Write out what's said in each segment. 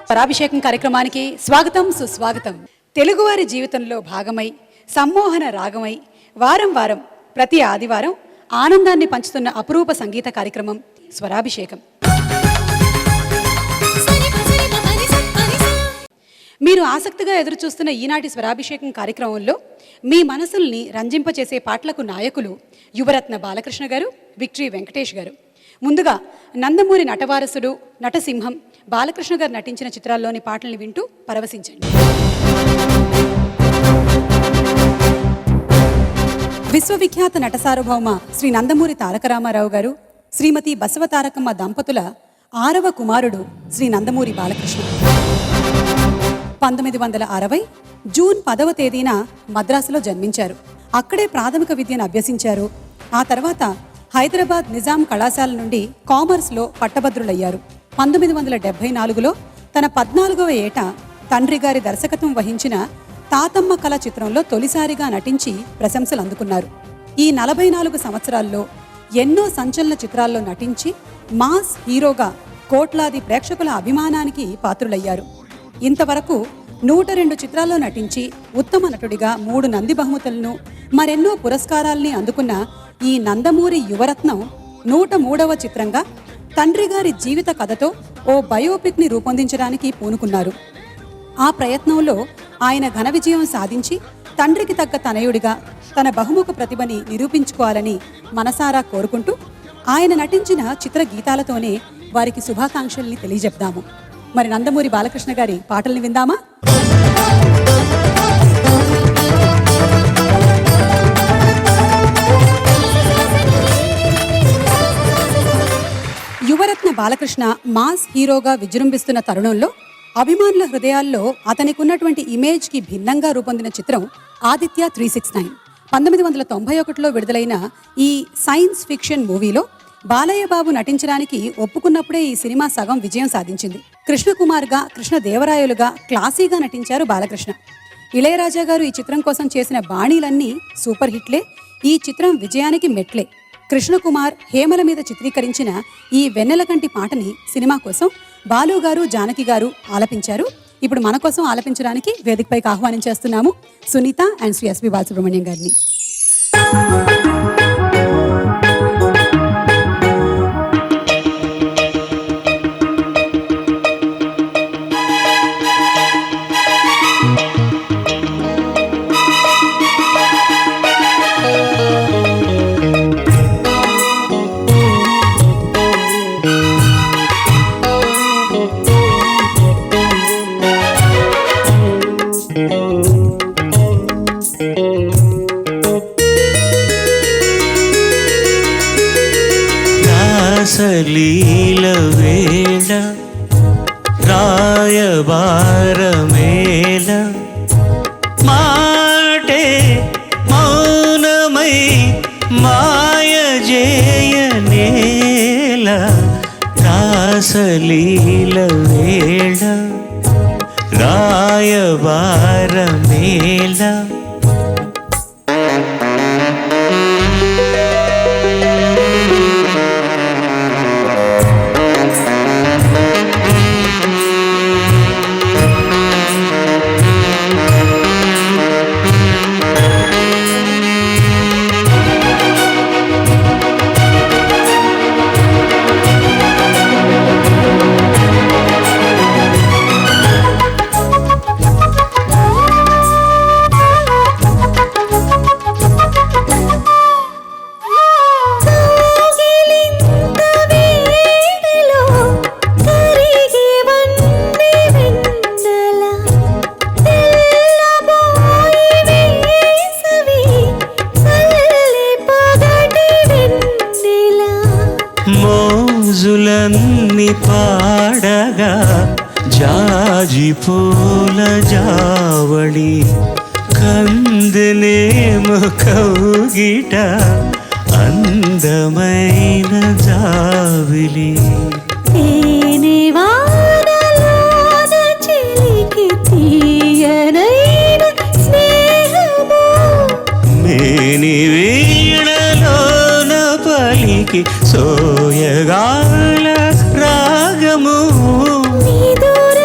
స్వరాభిషేకం కార్యక్రమానికి స్వాగతం సుస్వాగతం. తెలుగువారి జీవితంలో భాగమై సమ్మోహన రాగమై వారం వారం ప్రతి ఆదివారం ఆనందాన్ని పంచుతున్న అపురూప సంగీత కార్యక్రమం స్వరాభిషేకం. మీరు ఆసక్తిగా ఎదురుచూస్తున్న ఈనాటి స్వరాభిషేకం కార్యక్రమంలో మీ మనసుల్ని రంజింపచేసే పాటలకు నాయకులు యువరత్న బాలకృష్ణ గారు, విక్టరీ వెంకటేష్ గారు. ముందుగా నందమూరి నటవారసుడు నటసింహం బాలకృష్ణ గారు నటించిన చిత్రాల్లోని పాటల్ని వింటూ పరవశించండి. విశ్వవిఖ్యాత నట సార్వభౌమ శ్రీ నందమూరి తారక రామారావు గారు, శ్రీమతి బసవతారకమ్మ దంపతుల 6వ కుమారుడు శ్రీ నందమూరి బాలకృష్ణ. 1960 జూన్ 10వ తేదీన మద్రాసులో జన్మించారు. అక్కడే ప్రాథమిక విద్యను అభ్యసించారు. ఆ తర్వాత హైదరాబాద్ నిజాం కళాశాల నుండి కామర్స్లో పట్టభద్రులయ్యారు. 1974లో తన 14వ ఏట తండ్రి గారి దర్శకత్వం వహించిన తాతమ్మ కళ చిత్రంలో తొలిసారిగా నటించి ప్రశంసలు అందుకున్నారు. ఈ 44 సంవత్సరాల్లో ఎన్నో సంచలన చిత్రాల్లో నటించి మాస్ హీరోగా కోట్లాది ప్రేక్షకుల అభిమానానికి పాత్రులయ్యారు. ఇంతవరకు 102 చిత్రాల్లో నటించి ఉత్తమ నటుడిగా 3 నంది బహుమతులను, మరెన్నో పురస్కారాల్ని అందుకున్న ఈ నందమూరి యువరత్నం 103వ చిత్రంగా తండ్రి గారి జీవిత కథతో ఓ బయోపిక్ని రూపొందించడానికి పూనుకున్నారు. ఆ ప్రయత్నంలో ఆయన ఘన విజయం సాధించి తండ్రికి తగ్గ తనయుడిగా తన బహుముఖ ప్రతిభని నిరూపించుకోవాలని మనసారా కోరుకుంటూ ఆయన నటించిన చిత్ర గీతాలతోనే వారికి శుభాకాంక్షల్ని తెలియజెప్దాము. మరి నందమూరి బాలకృష్ణ గారి పాటల్ని విందామా? యువరత్న బాలకృష్ణ మాస్ హీరోగా విజృంభిస్తున్న తరుణంలో అభిమానుల హృదయాల్లో అతనికి ఉన్నటువంటి ఇమేజ్కి భిన్నంగా రూపొందిన చిత్రం ఆదిత్య 369. 1991లో విడుదలైన ఈ సైన్స్ ఫిక్షన్ మూవీలో బాలయ్య బాబు నటించడానికి ఒప్పుకున్నప్పుడే ఈ సినిమా సగం విజయం సాధించింది. కృష్ణకుమార్గా, కృష్ణదేవరాయలుగా క్లాసీగా నటించారు బాలకృష్ణ. ఇళయరాజా గారు ఈ చిత్రం కోసం చేసిన బాణీలన్నీ సూపర్ హిట్లే. ఈ చిత్రం విజయానికి మెట్లే. కృష్ణకుమార్, హేమల మీద చిత్రీకరించిన ఈ వెన్నెలకంటి పాటని సినిమా కోసం బాలు గారు, జానకి గారు ఆలపించారు. ఇప్పుడు మన కోసం ఆలపించడానికి వేదికపైకి ఆహ్వానించేస్తున్నాము సునీత అండ్ శ్రీ ఎస్పి బాలసుబ్రహ్మణ్యం గారిని. రాసలీల వేళ రాయబారమేళ మాటే మౌనమై మాయ జేయనేల. రాసలీల వేళ రాయబారమేళ మోజులన్నీ పాడగా జాజి పూల జావళి కందనేమ కౌగిట అందమైన జావిలి. మేని వీణలోన పలికి సోయగాల రాగము. నిదుర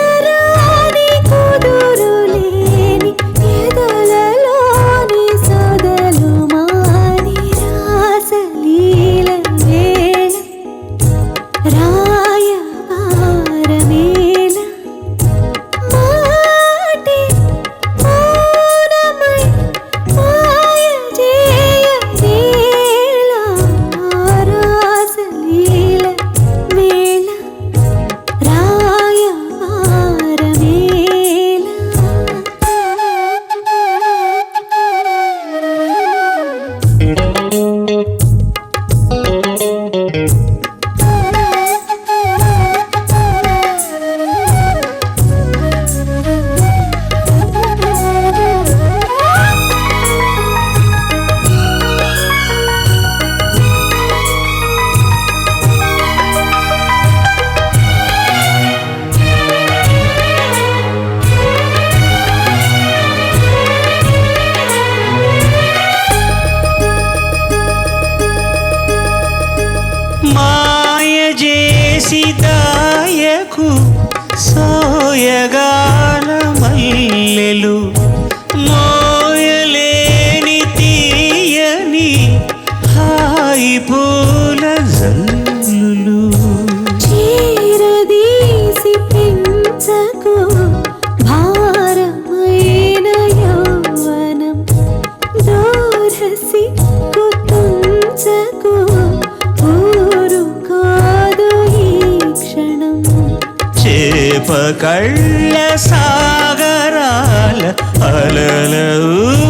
చేప కళ్ళ సాగరాల అలల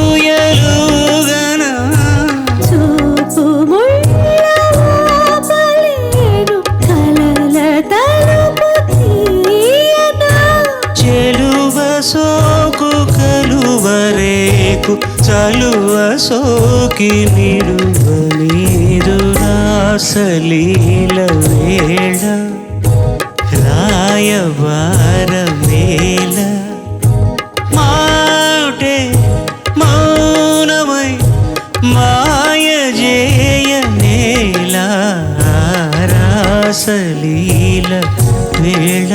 ఊయలుగనా చూపు ముళ్ళపలేరు కలల తలుపు తీయనా చెలువ సోకు కలువరేకు చలువ సోకి నిలువ నీరు రాసలీల వేళ రాయవార మేళ మాటే మౌనమై మాయ జేయ నేల రాసలీల వేళ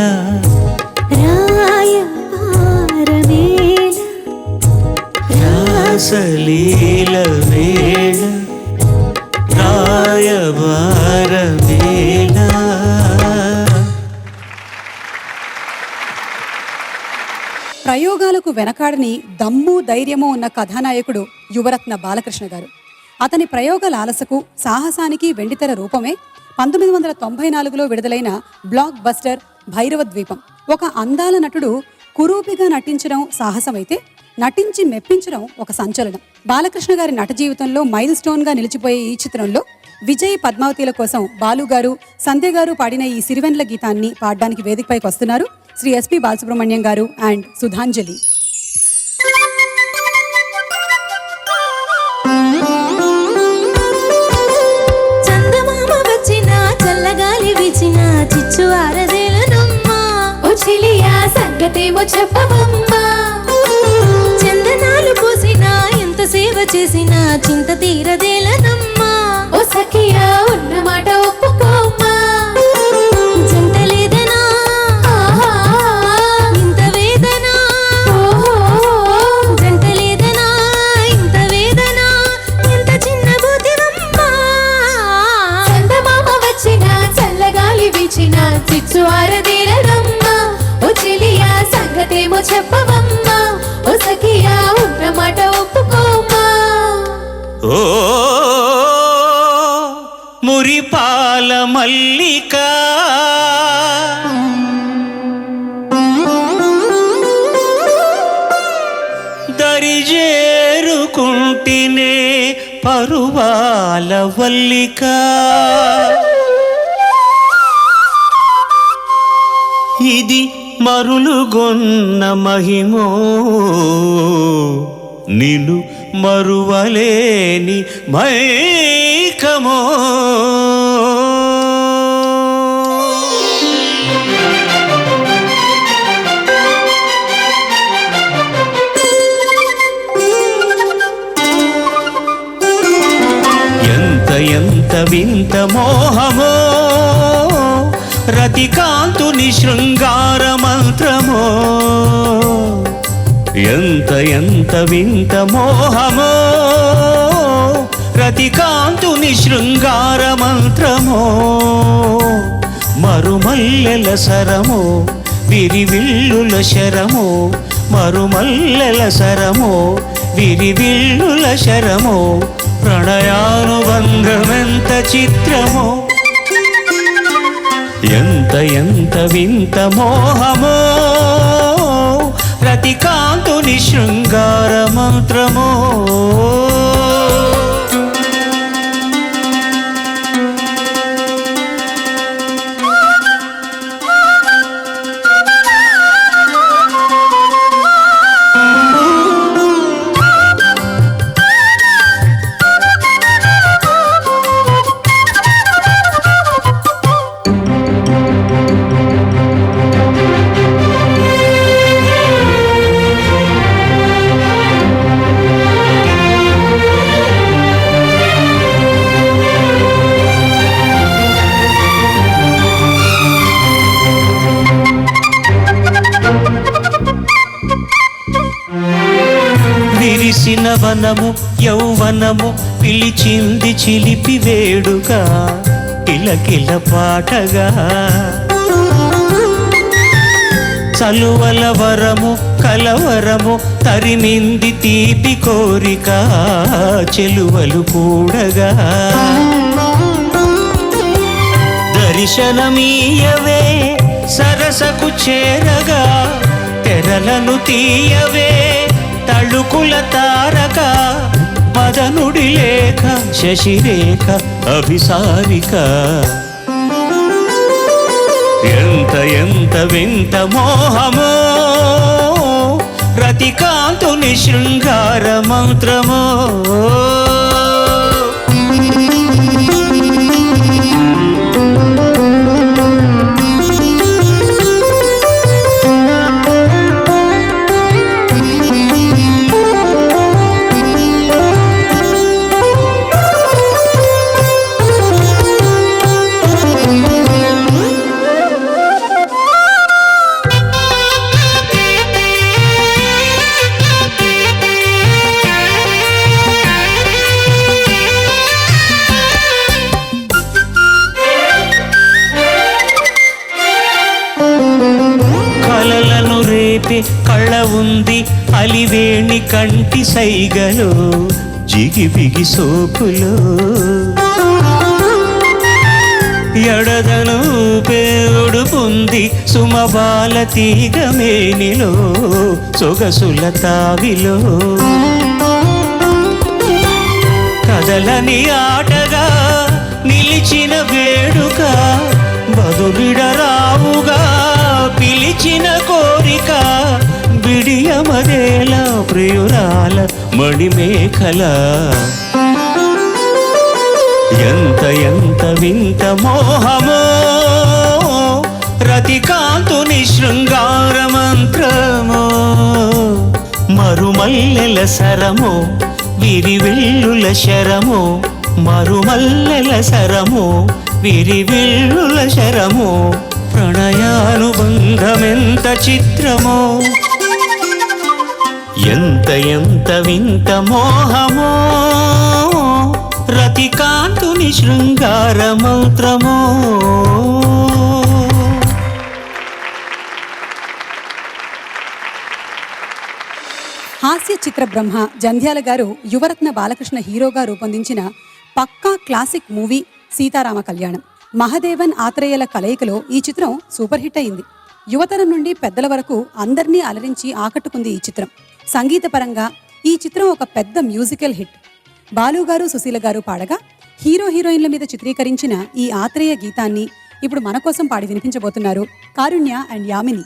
రాయవారమేళ రాసలీల వేళ రాయవార వేళ. ప్రయోగాలకు వెనకాడని దమ్ము ధైర్యము ఉన్న కథానాయకుడు యువరత్న బాలకృష్ణ గారు. అతని ప్రయోగ లాలసకు సాహసానికి వెండితెర రూపమే 1994లో విడుదలైన బ్లాక్ బస్టర్ భైరవ ద్వీపం. ఒక అందాల నటుడు కురూపిగా నటించడం సాహసమైతే నటించి మెప్పించడం ఒక సంచలనం. బాలకృష్ణ గారి నట జీవితంలో మైల్ స్టోన్ గా నిలిచిపోయే ఈ చిత్రంలో విజయ్ పద్మావతిల కోసం బాలు గారు సంధ్య గారు పాడిన ఈ సిరివెన్ల గీతాన్ని పాడడానికి వేదికపైకి వస్తున్నారు శ్రీ ఎస్పి బాలసుబ్రహ్మణ్యం గారు అండ్ సుధాంజలి. చందమామ వచ్చిన చల్లగాలి వీచిన చిచ్చు ఆరదేలనమ్మా ఓ చిలియా సంగతేమో చెప్పవమ్మా చందనాలు పూసిన ఎంత సేవ చేసిన చింత తీరదేలనమ్మా ఓ సఖియా ఉన్న మాట ఒప్పుకోమ్మా జంట లేదనా ఇంత వేదనా జంట లేదనా ఇంత వేదనా ఎంత చిన్న బుద్ధివమ్మా చందమామ వచ్చిన చల్లగాలి వీచిన చిచ్చు ఆరదేలనమ్మా ఓ చెలియా సంగతేమో చెప్పవమ్మా ఓ సఖియా ఉన్న మాట ఒప్పుకోమ్మా ఓ మురిపాల మల్లిక దరిజేరుకుంటినే పరువాల వల్లిక ఇది మరులుగొన్న మహిమో నిన్ను మరువలేని మైకమో ఎంత ఎంత వింత మోహమో రతికాంతుని శృంగార మంత్రమో ఎంత ఎంత వింత మోహమో రతికాంతుని శృంగార మంత్రమో మరుమల్లెల సరమో విరివిల్లుల శరమో మరుమల్లెల సరమో విరివిల్లుల శరమో ప్రణయానుబంధమెంత చిత్రమో ఎంత ఎంత వింత మోహమో రతికాంతుని శృంగార మంత్రమో విరిసిన వనము యౌవనము పిలిచింది చిలిపి వేడుక కిలకిల పాటగా చలువల వరము కలవరము తరిమింది తీపి కోరిక చెలువలు కూడగా దర్శనమీయవే సరసకు చేరగా తెరలను తీయవే తళుకుల తారక మదనుడి లేఖ శశిరేఖ అభిసారిక ఎంత ఎంత వింత మోహమో రతికాంతుని శృంగార మంత్రమో కలలను రేపే కళ్ళ ఉంది అలివేణి కంటి సైగలో జిగిబిగి సోపులో ఎడదను పేరుడు పొంది సుమబాల తీగ మేనిలో సొగసుల తావిలో కదలని ఆటగా నిలిచిన వేడుక బదులిడరావుగా పిలిచిన కోరిక బిడియమదేల ప్రియురాల మణిమేఖల ఎంత ఎంత వింత మోహమో రతికాంతుని శృంగార మంత్రమో మరుమల్లెల సరమో విరివిల్లుల శరమో మరుమల్లెల సరమో విరివిల్లుల శరమో ప్రణయానుబంధమెంత చిత్రమో ఎంత ఎంత వింత మోహమో రతికాంతుని శృంగార మంత్రమో హాస్య చిత్ర బ్రహ్మ జంధ్యాల గారు యువరత్న బాలకృష్ణ హీరోగా రూపొందించిన పక్కా క్లాసిక్ మూవీ సీతారామ కళ్యాణం. మహదేవన్ ఆత్రేయల కలయికలో ఈ చిత్రం సూపర్ హిట్ అయింది. యువతరం నుండి పెద్దల వరకు అందరినీ అలరించి ఆకట్టుకుంది ఈ చిత్రం. సంగీత పరంగా ఈ చిత్రం ఒక పెద్ద మ్యూజికల్ హిట్. బాలు గారు సుశీల గారు పాడగా హీరో హీరోయిన్ల మీద చిత్రీకరించిన ఈ ఆత్రేయ గీతాన్ని ఇప్పుడు మన కోసం పాడి వినిపించబోతున్నారు కారుణ్య అండ్ యామిని.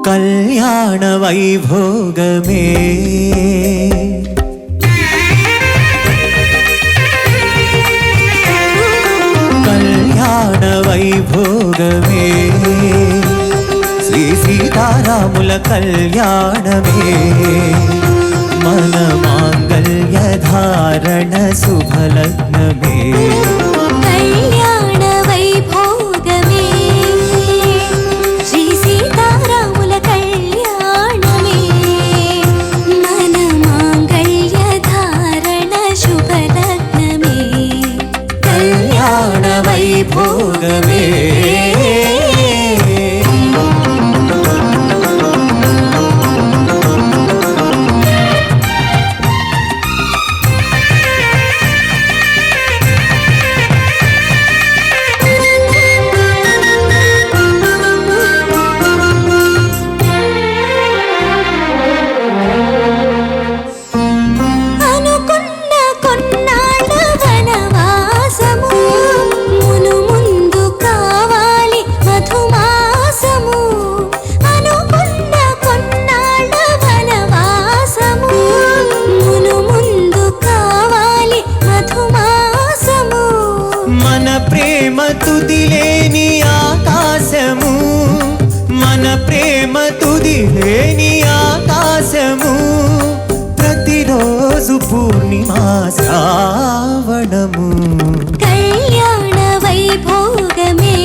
కళ్యాణ వైభోగమే కళ్యాణ వైభోగమే శ్రీ సీతారాముల కళ్యాణమే మన మాంగళ్య ధారణ శుభలగ్నమే కళ్యాణ వైభోగమే శ్రీ సీతారాముల కళ్యాణమే మన మాంగళ్య ధారణ శుభలగ్నమే కళ్యాణ వైభోగమే తుదిలేని ఆకాశము మన ప్రేమ తుదిలేని ఆకాశము ప్రతిరోజు పూర్ణిమా శ్రావణము కళ్యాణ వైభోగమే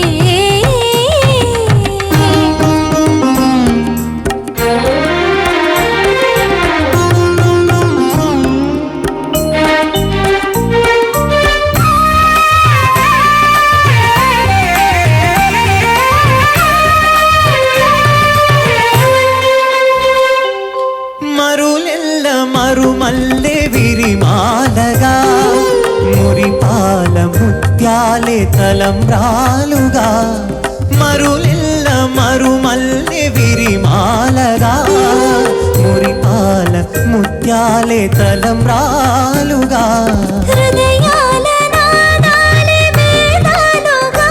తలంబ్రాలుగా మరులిల్ల మరుమల్లె విరిమాలగా మురిపాల ముత్యాలే తలంబ్రాలుగా హృదయాల నాదాలే వేదాలుగా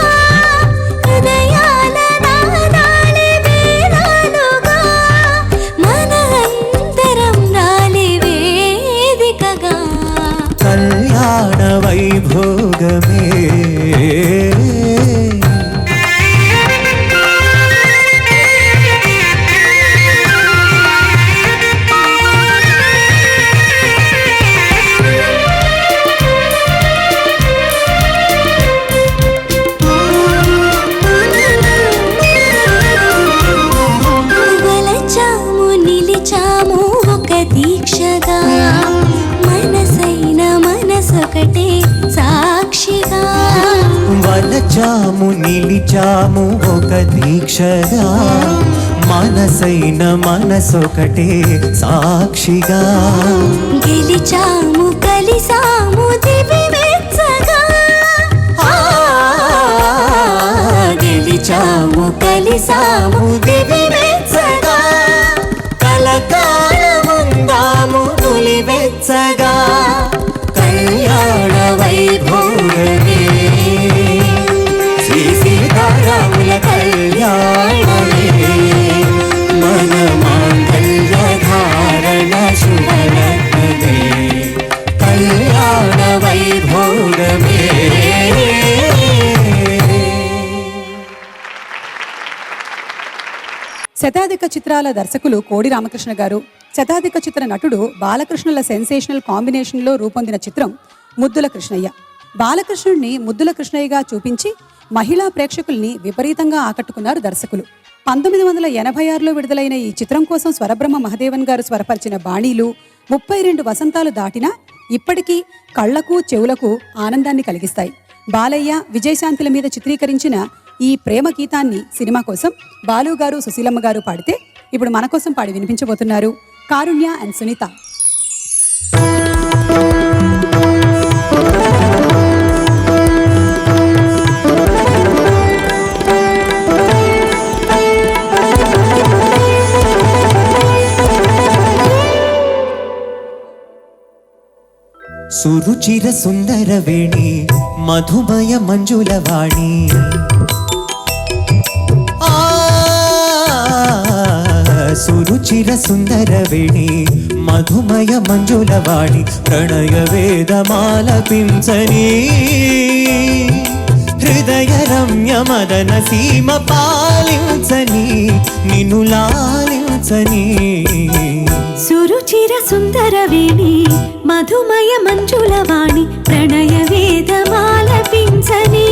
హృదయాల నాదాలే వేదాలుగా మన అంతరం రాలే వేదికగా కళ్యాణ వైభోగమే వలచాము నిలిచాము ఒక దీక్షగా మనసైన మనసొకటే సాక్షిగా వలచాము నిలిచాము ఒక దీక్షగా మనసైన మనసొకటే సాక్షిగా గెలిచాము కలిసాము దివి మెచ్చగా గెలిచాము కలిసాము దివి మెచ్చగా కలకాలముందాము నులివెచ్చగా కళ్యాణ వైభోగమే శ్రీ సీతారాముల కళ్యాణమే మన మాంగళ్య ధారణ శుభరత్నమే కళ్యాణ వైభోగమే శతాధిక చిత్రాల దర్శకులు కోడి రామకృష్ణ గారు, శతాధిక చిత్ర నటుడు బాలకృష్ణుల సెన్సేషనల్ కాంబినేషన్లో రూపొందిన చిత్రం ముద్దుల కృష్ణయ్య. బాలకృష్ణుడిని ముద్దుల కృష్ణయ్యగా చూపించి మహిళా ప్రేక్షకుల్ని విపరీతంగా ఆకట్టుకున్నారు దర్శకులు. 1986లో విడుదలైన ఈ చిత్రం కోసం స్వరబ్రహ్మ మహదేవన్ గారు స్వరపరిచిన బాణీలు 32 వసంతాలు దాటినా ఇప్పటికీ కళ్లకు చెవులకు ఆనందాన్ని కలిగిస్తాయి. బాలయ్య, విజయశాంతుల మీద చిత్రీకరించిన ఈ ప్రేమ గీతాన్ని సినిమా కోసం బాలు గారు, సుశీలమ్మ గారు పాడితే ఇప్పుడు మన కోసం పాడి వినిపించబోతున్నారు కారుణ్య అండ్ సునీత. సురుచిర సుందర వేణి మధుమయ మంజులవాణి సురుచిర సుందర వేణి మధుమయ మంజులవాణి ప్రణయ వేదమాలపించని హృదయ రమ్య మదన సీమ పాలించని నిన్ను లాలించని సురుచిర సుందర వేణి మధుమయ మంజులవాణి ప్రణయ వేదమాలపించని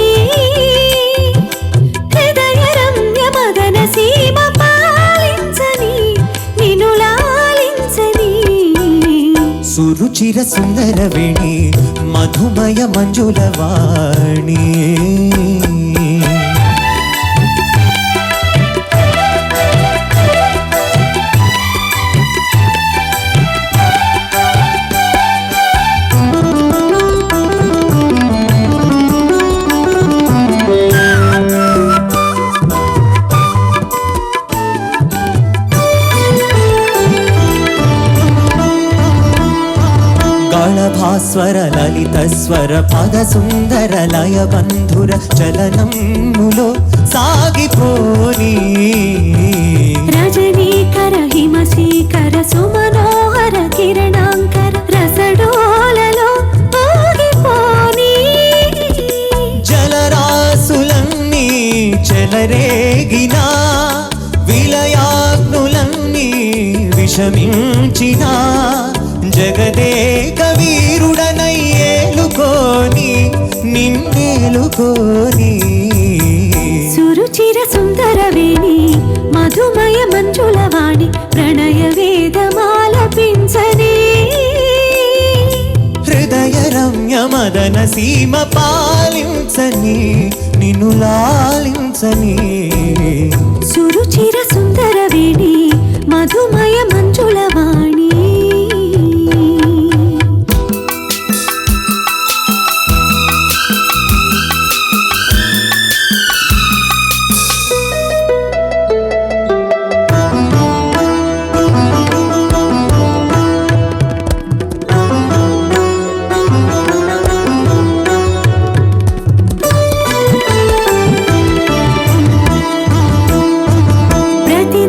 హృదయ రమ్య మదన సీమ పాలించని నిన్ను లాలించని సురుచిర సుందర వేణి మధుమయ మంజులవాణి భాస్వర లలిత స్వర పద సుందర లయ బంధుర చలనములో సాగిపోని రజనీకర హిమశీకర సుమనోహర కిరణాంకర రసడోలలో ఊగిపోని జలరాసులన్నీ చెలరేగిన విలయాగ్నులన్నీ విషమించిన జగదేక వీరుడనై ఏలుకోని నిన్నేలుకోని సురుచిర సుందర వేణి మధుమయ మంజులవాణి ప్రణయ వేదమాలపించని హృదయ రమ్య మదన సీమ పాలించని నిన్ను లాలించని సురుచిర సుందర వేణి మధుమయ మంజులవాణి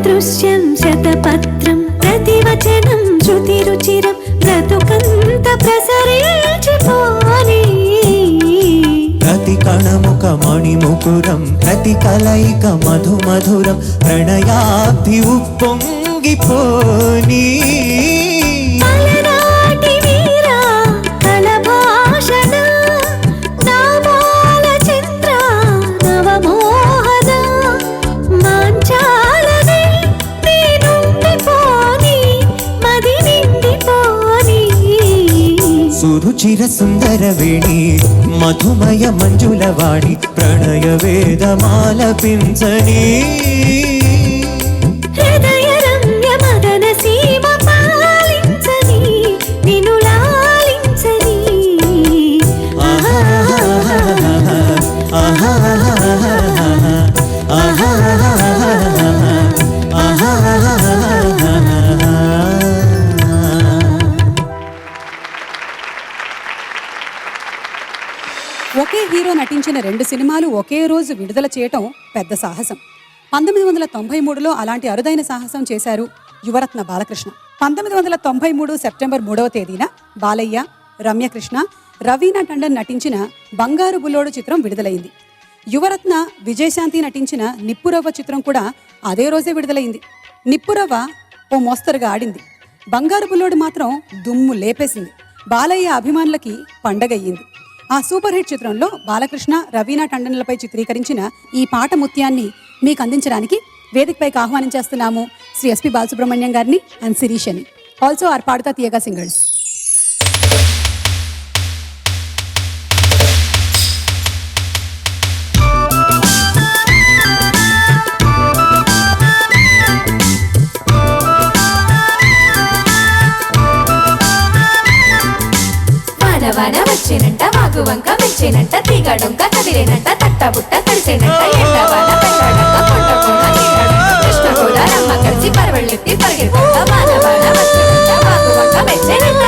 దృశ్యం శతపత్రం ప్రతివచనం శృతిరుచిరం బ్రతుకంత ప్రసరించిపోని ప్రతి కణముక మణిముకురం ప్రతి కలయిక మధుమధురం ప్రణయాభి ఉప్పొంగిపోని అలనాటి వీరా కలభాషణ నామాల చంద్ర నవమోహన మాంచాలనే నేనుండిపోని మది నిండిపోని సురుచిర సుందర వేణి మధుమయ మంజులవాణి ప్రణయ వేదమాలపించని హృదయ రమ్య మదన సీమ పాలించని నిన్ను లాలించని ఒకే హీరో నటించిన 2 సినిమాలు ఒకే రోజు విడుదల చేయటం పెద్ద సాహసం. 1993లో అలాంటి అరుదైన సాహసం చేశారు యువరత్న బాలకృష్ణ. 1993 సెప్టెంబర్ 3వ తేదీన బాలయ్య, రమ్యకృష్ణ, రవీనా టండన్ నటించిన బంగారు బుల్లోడు చిత్రం విడుదలైంది. యువరత్న, విజయశాంతి నటించిన నిప్పురవ్వ చిత్రం కూడా అదే రోజే విడుదలైంది. నిప్పురవ్వ ఓ మోస్తరుగా ఆడింది. బంగారు బుల్లోడు మాత్రం దుమ్ము లేపేసింది. బాలయ్య అభిమానులకి పండగయ్యింది. ఆ సూపర్ హిట్ చిత్రంలో బాలకృష్ణ, రవీనా టండన్లపై చిత్రీకరించిన ఈ పాట ముత్యాన్ని మీకు అందించడానికి వేదికపైకి ఆహ్వానించేస్తున్నాము శ్రీ ఎస్పి బాలసుబ్రహ్మణ్యం గారిని అండ్ శిరీష్ అని. ఆల్సో ఆర్ పాడతా తీయగా సింగర్స్. వాన వచ్చేనంట వాగు వంక మెచ్చేనంట తీగడొంక కదిలేనంట తట్టబుట్ట తడిసేనంట ఎండవాన పెళ్ళాడంక కొండ కోన నీళ్ళడంక కృష్ణ కూడా రమ్మ కలిసి పరవళ్ళెత్తి పరిగెత్తంట వాన వచ్చేనంట వాగు వంక మెచ్చేనంట.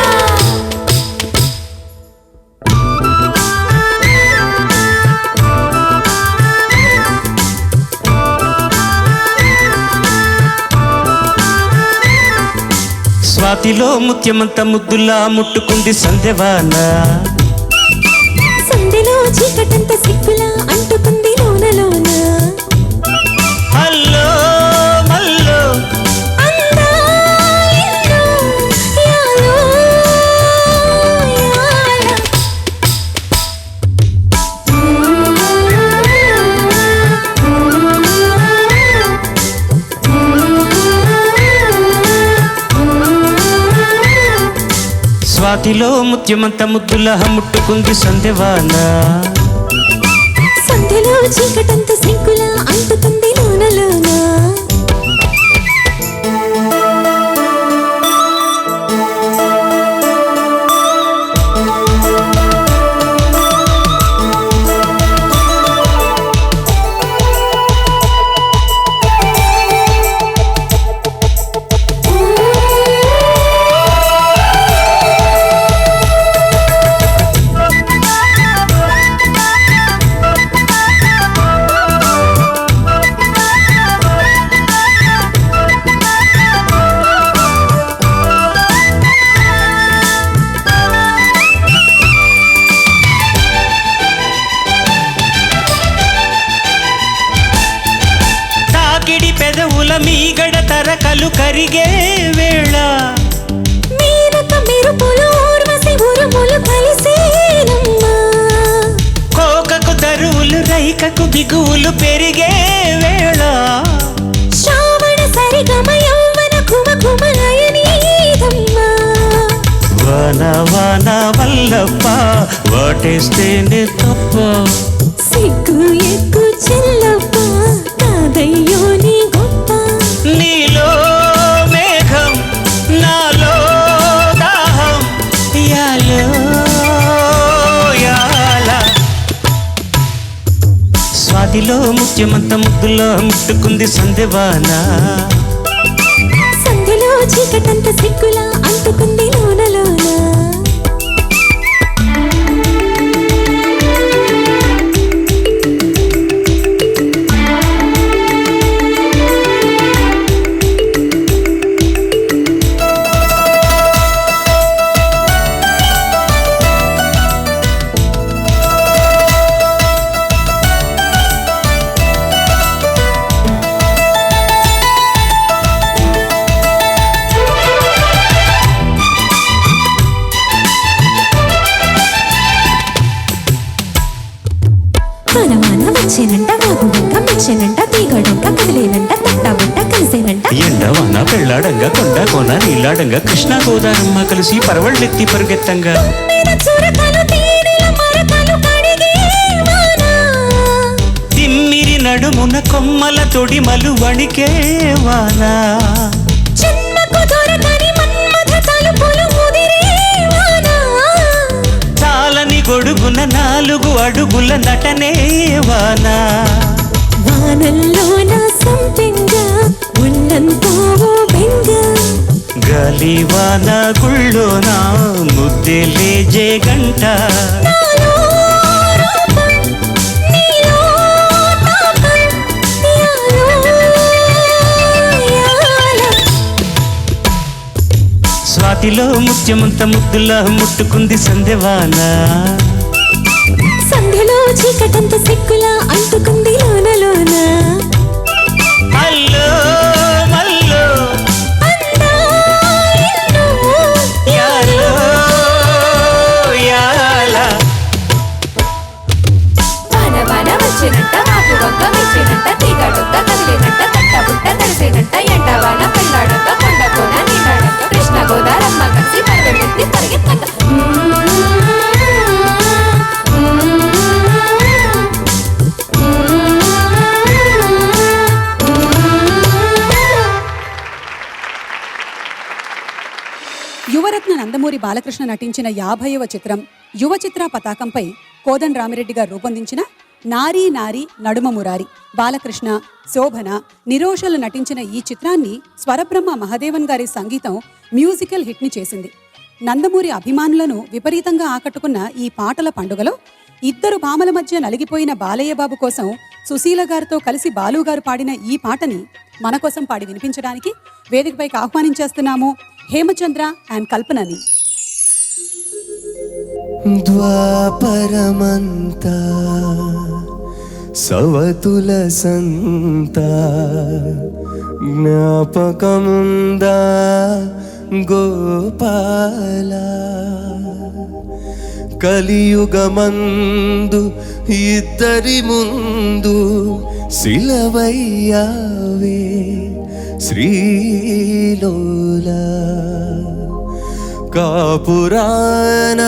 స్వాతిలో ముత్యమంత ముద్దులా ముట్టుకుంది సంధ్యవాన సందెలో చీకటంత సిగ్గులా అంటుకుంది లోన హల్లో మల్లో అందాలిన్నో యాలో యాల. స్వాతిలో ముత్యమంత ముద్దులా ముట్టుకుంది సంధ్యవాన సంధ్యలో చీకటంత సిగ్గులా అంటుకుంది లోన పెదవుల మీగడ తరకలు కరిగే వేళ మీరక మెరుపులు ఊర్వశి ఉరుములు కలిసేనమ్మా. కోకకు తరువులు రైకకు బిగువులు పెరిగే వేళ శ్రావణ సరిగమ యౌవన కుమ కుమలయనీదమ్మా. వాన వాన వల్లప్ప వాటేస్తేనే తప్ప సిగ్గు ఎక్కు చెల్లప్ప కాదయ్యో నీ గొప్ప. నీలో మేఘం నాలో దాహం యాలో యాల. స్వాతిలో ముత్యమంత ముద్దులో ముట్టుకుంది సంధ్యవాన సంధ్యలో చీకటంత సిగ్గులా అంటుకుంది లోన వచ్చేనంట తీగడంక కదిలేనంట తట్టబుట్ట కలిసేనంట ఎండవాన పెళ్ళాడంగా కొండ కోన నీలాడంగా కృష్ణ గోదారమ్మ కలిసి పరవళ్ళెత్తి పరుగెత్తంగా మీద చురకలు తీరిల మరకలు కడిగే వాన. తిమ్మిరి నడుమున కొమ్మల తొడిమలు వణికే వానా జన్మకు దొరకని మన్మథ తలుపులు ముదిరే వాన. చాలని గొడుగున 4 అడుగుల నటనే వానా వానల్లోన సంపెంగ ఉన్నంతో బెంగ గాలివాన గుళ్ళోన ముద్దె లేజే గంట నాలో రూపం నీలో తాపం యాల. స్వాతిలో ముత్యమంత ముద్దులా ముట్టుకుంది సందెవాన సంధ్యలో చీకటంత సిక్కులా అంటుకుంది లోన అల్లో మల్లో అందాలెన్నో యాలో యాల వాన వాన వచ్చినంట మాకు వంక మెచ్చినంట తీగడొక్క కదిలేనంట తట్టబుట్ట తడిసేనంట ఎండవాన పెళ్ళాడంక కొండ కోన నీలాడంక కృష్ణ గోదారమ్మ కలిసి పరగెత్తి పరిగెత్తంక. యువరత్న నందమూరి బాలకృష్ణ నటించిన 50వ చిత్రం యువ చిత్ర పతాకంపై కోదండ రామిరెడ్డి గారు రూపొందించిన నారీ నారీ నడుమ మురారి. బాలకృష్ణ, శోభన, నిరోషలు నటించిన ఈ చిత్రాన్ని స్వరబ్రహ్మ మహదేవన్ గారి సంగీతం మ్యూజికల్ హిట్ని చేసింది. నందమూరి అభిమానులను విపరీతంగా ఆకట్టుకున్న ఈ పాటల పండుగలో 2 భామల మధ్య నలిగిపోయిన బాలయ్య బాబు కోసం సుశీల గారితో కలిసి బాలు గారు పాడిన ఈ పాటని మన కోసం పాడి వినిపించడానికి వేదికపైకి ఆహ్వానించేస్తున్నాము హేమచంద్ర అండ్ కల్పనని. ద్వాపరమంతా సవతుల సంత జ్ఞాపకముందా గోపాల కలియుగమందు ఇద్దరి ముందు శిలవయ్యావే శ్రీలోలా కాపురాన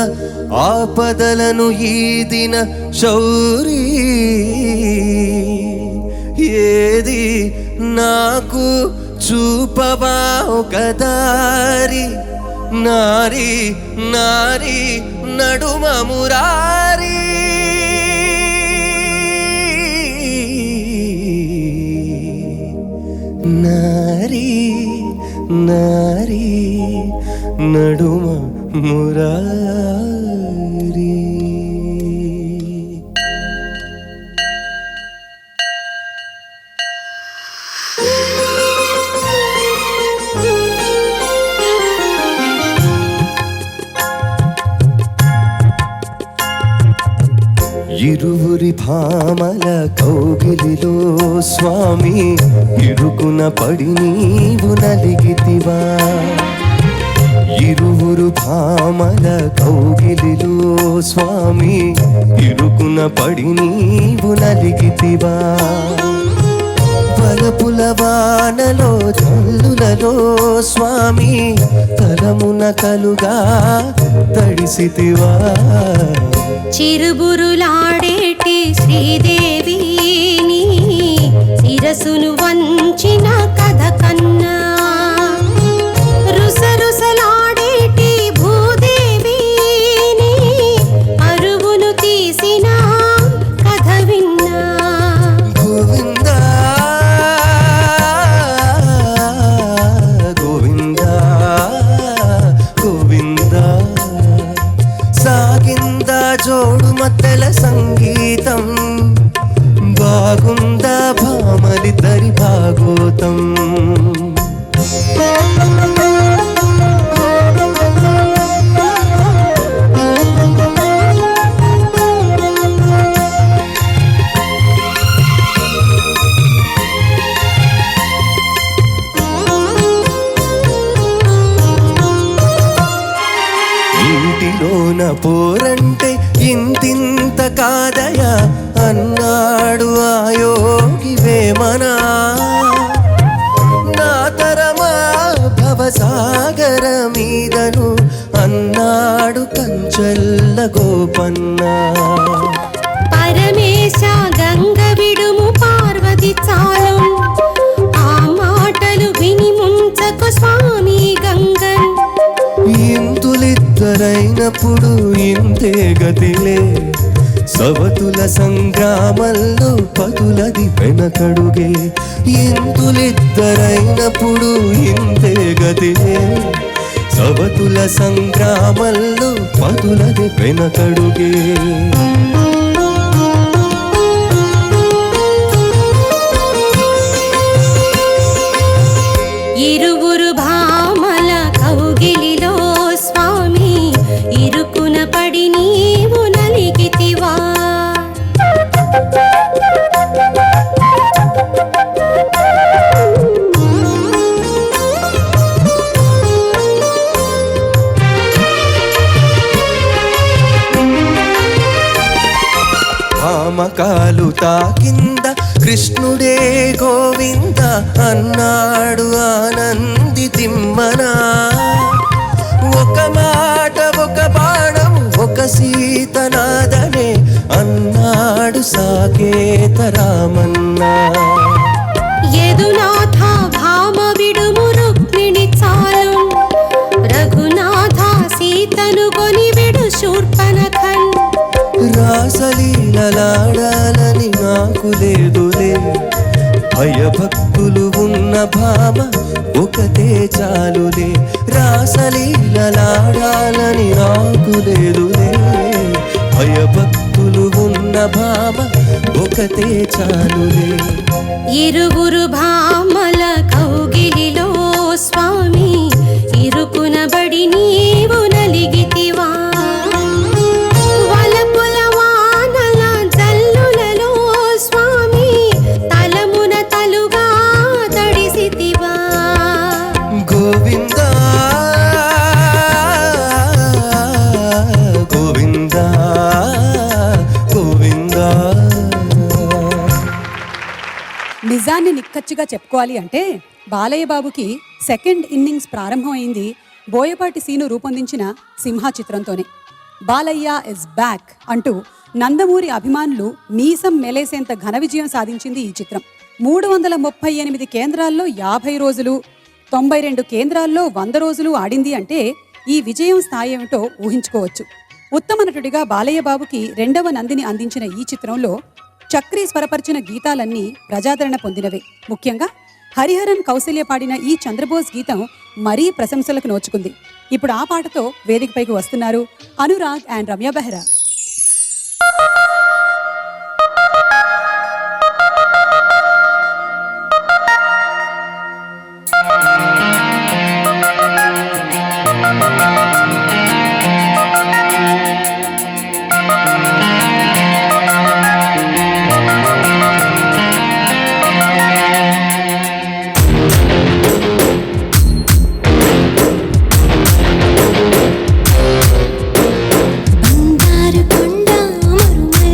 ఆపదలను ఈదిన శౌరీ ఏది నాకు చూపవా ఒక దారి నారీ నారీ నడుమ మురారి నారీ నారీ నడుమ మురారి. ఇరువురి భామల కౌగిలిలో స్వామి ఇరుకున పడి నీవు నలిగితివా. ఇరువురు భామల కౌగిలిలో స్వామి ఇరుకున పడి నీవు నలిగితివా. వలపుల వానలో జల్లులలో స్వామి తలమున కలుగా తడిసితివా. చిరుబురులాడేటి శ్రీదేవి నీ శిరసును వంచిన కథ కన్నా రుసరుసలాడేటి భూదేవి నీ అరువును తీసిన కథ విన్నా. గోవిందా గోవిందా గోవిందా సాగిందా జోడు మత్తెల సంగీతం బాగుందా భామలిద్దరి భాగోతం. ఇంటిలోన పోరంటే ఇంతింత కాదయా అన్నాడు ఆ యోగి వేమనా. నా తరమా భవసాగర మీదను అన్నాడు కంచల్ల గోపన్న. పరమేశ గంగ విడుము పార్వతి చాలు, ఆ మాటలు విని ముంచకు స్వామి గంగన్. ఇంతులిద్దరైనప్పుడు ఇంతే గతిలే, సవతుల సంగ్రామంలో పతులది వెనకడుగే. ఇంతులిద్దరైనప్పుడు ఇంతే గతిలే, సవతుల సంగ్రామంలో పతులది వెనకడుగే. ఇరువురు భామల కౌగిలిలో స్వామి ఇరుకున పడి నీవు నలిగితివా. భామకాలు తాకింద కృష్ణుడే గోవింద అన్నాడు ఆనంది తిమ్మనా. ఒక మాట ఒక బాణం ఒక సీతనాదనే అన్నాడు సాకేత రామన్నా. యదునాథ భామ విడుము రుక్మిణి చాలు, రఘునాథ సీతను కొని విడు శూర్పణఖన్. రాసలీలలాడాలని నాకు లేదులే, భయభక్తులు ఉన్న భామ ఒకతే చాలులే. రాసలీలలాడాలని నాకు లేదులే, భయభక్తులు ఉన్న భామ ఒకతే చాలులే. ఇరువురు భామల కౌగిలిలో స్వామి ఇరుకున బడి నీవు నలిగితివా. వలపుల వానల జల్లులలో స్వామి తలమున తలుగా తడిసితివా. గోవిందా గోవిందా గోవిందా. నిజాన్ని నిక్కచ్చిగా చెప్పుకోవాలి అంటే బాలయ్య బాబుకి సెకండ్ ఇన్నింగ్స్ ప్రారంభమైంది బోయపాటి సీను రూపొందించిన సింహ చిత్రంతోనే. బాలయ్య ఇస్ బ్యాక్ అంటూ నందమూరి అభిమానులు మీసం మెలేసేంత ఘన విజయం సాధించింది ఈ చిత్రం. 338 కేంద్రాల్లో 50 రోజులు, 92 కేంద్రాల్లో 100 రోజులు ఆడింది అంటే ఈ విజయం స్థాయి ఏమిటో ఊహించుకోవచ్చు. ఉత్తమ నటుడిగా బాలయ్య బాబుకి 2వ నందిని అందించిన ఈ చిత్రంలో చక్రి స్వరపరిచిన గీతాలన్నీ ప్రజాదరణ పొందినవే. ముఖ్యంగా హరిహరన్ కౌశల్య పాడిన ఈ చంద్రబోస్ గీతం మరీ ప్రశంసలకు నోచుకుంది. ఇప్పుడు ఆ పాటతో వేదికపైకి వస్తున్నారు అనురాగ్ అండ్ రమ్య బెహ్రా. బంగారు కొండ మరుమల్లె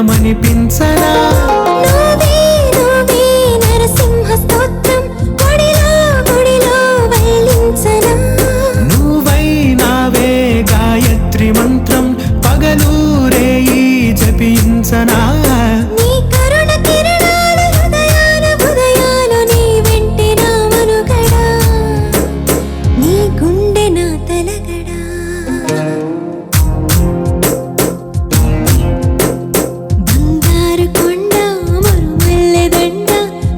పుణ్యమనిపించనా నువ్వే నువ్వే నరసింహ స్తోత్రం గుడిలో గుడిలో వల్లించనా నువ్వై నావే గాయత్రి మంత్రం పగలూరేయి జపించనా నీ కరుణ కిరణాలు హృదయాన హృదయాలు నీ వెంటే నా మనుగడా నీ గుండె నా తలగడా బంగారు కొండ మరుమల్లెదండ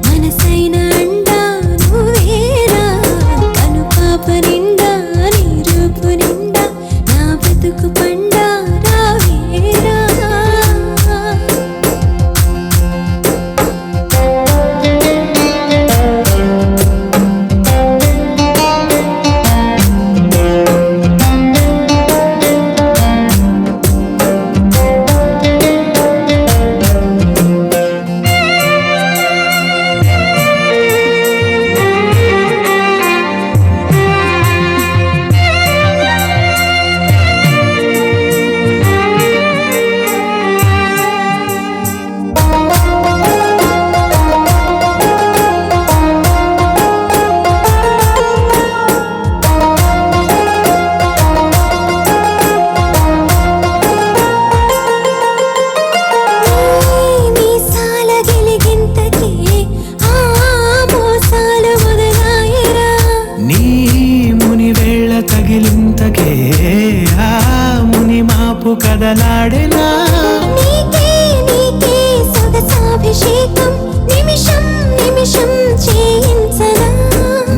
మనసైన అండ నువ్వేరా కనుపాప నిండా నీ రూపు నిండా నా బతుకు పండ రావేరా మీసాల గిలిగింతకి ఆ మోసాలు మొదలాయరా నీ ముని వేళ తగిలింతకే ఆ ముని మాపు కదలాడెనా నీకే నీకే సొగసాభిషేకం నిమిషం నిమిషం చేయించనా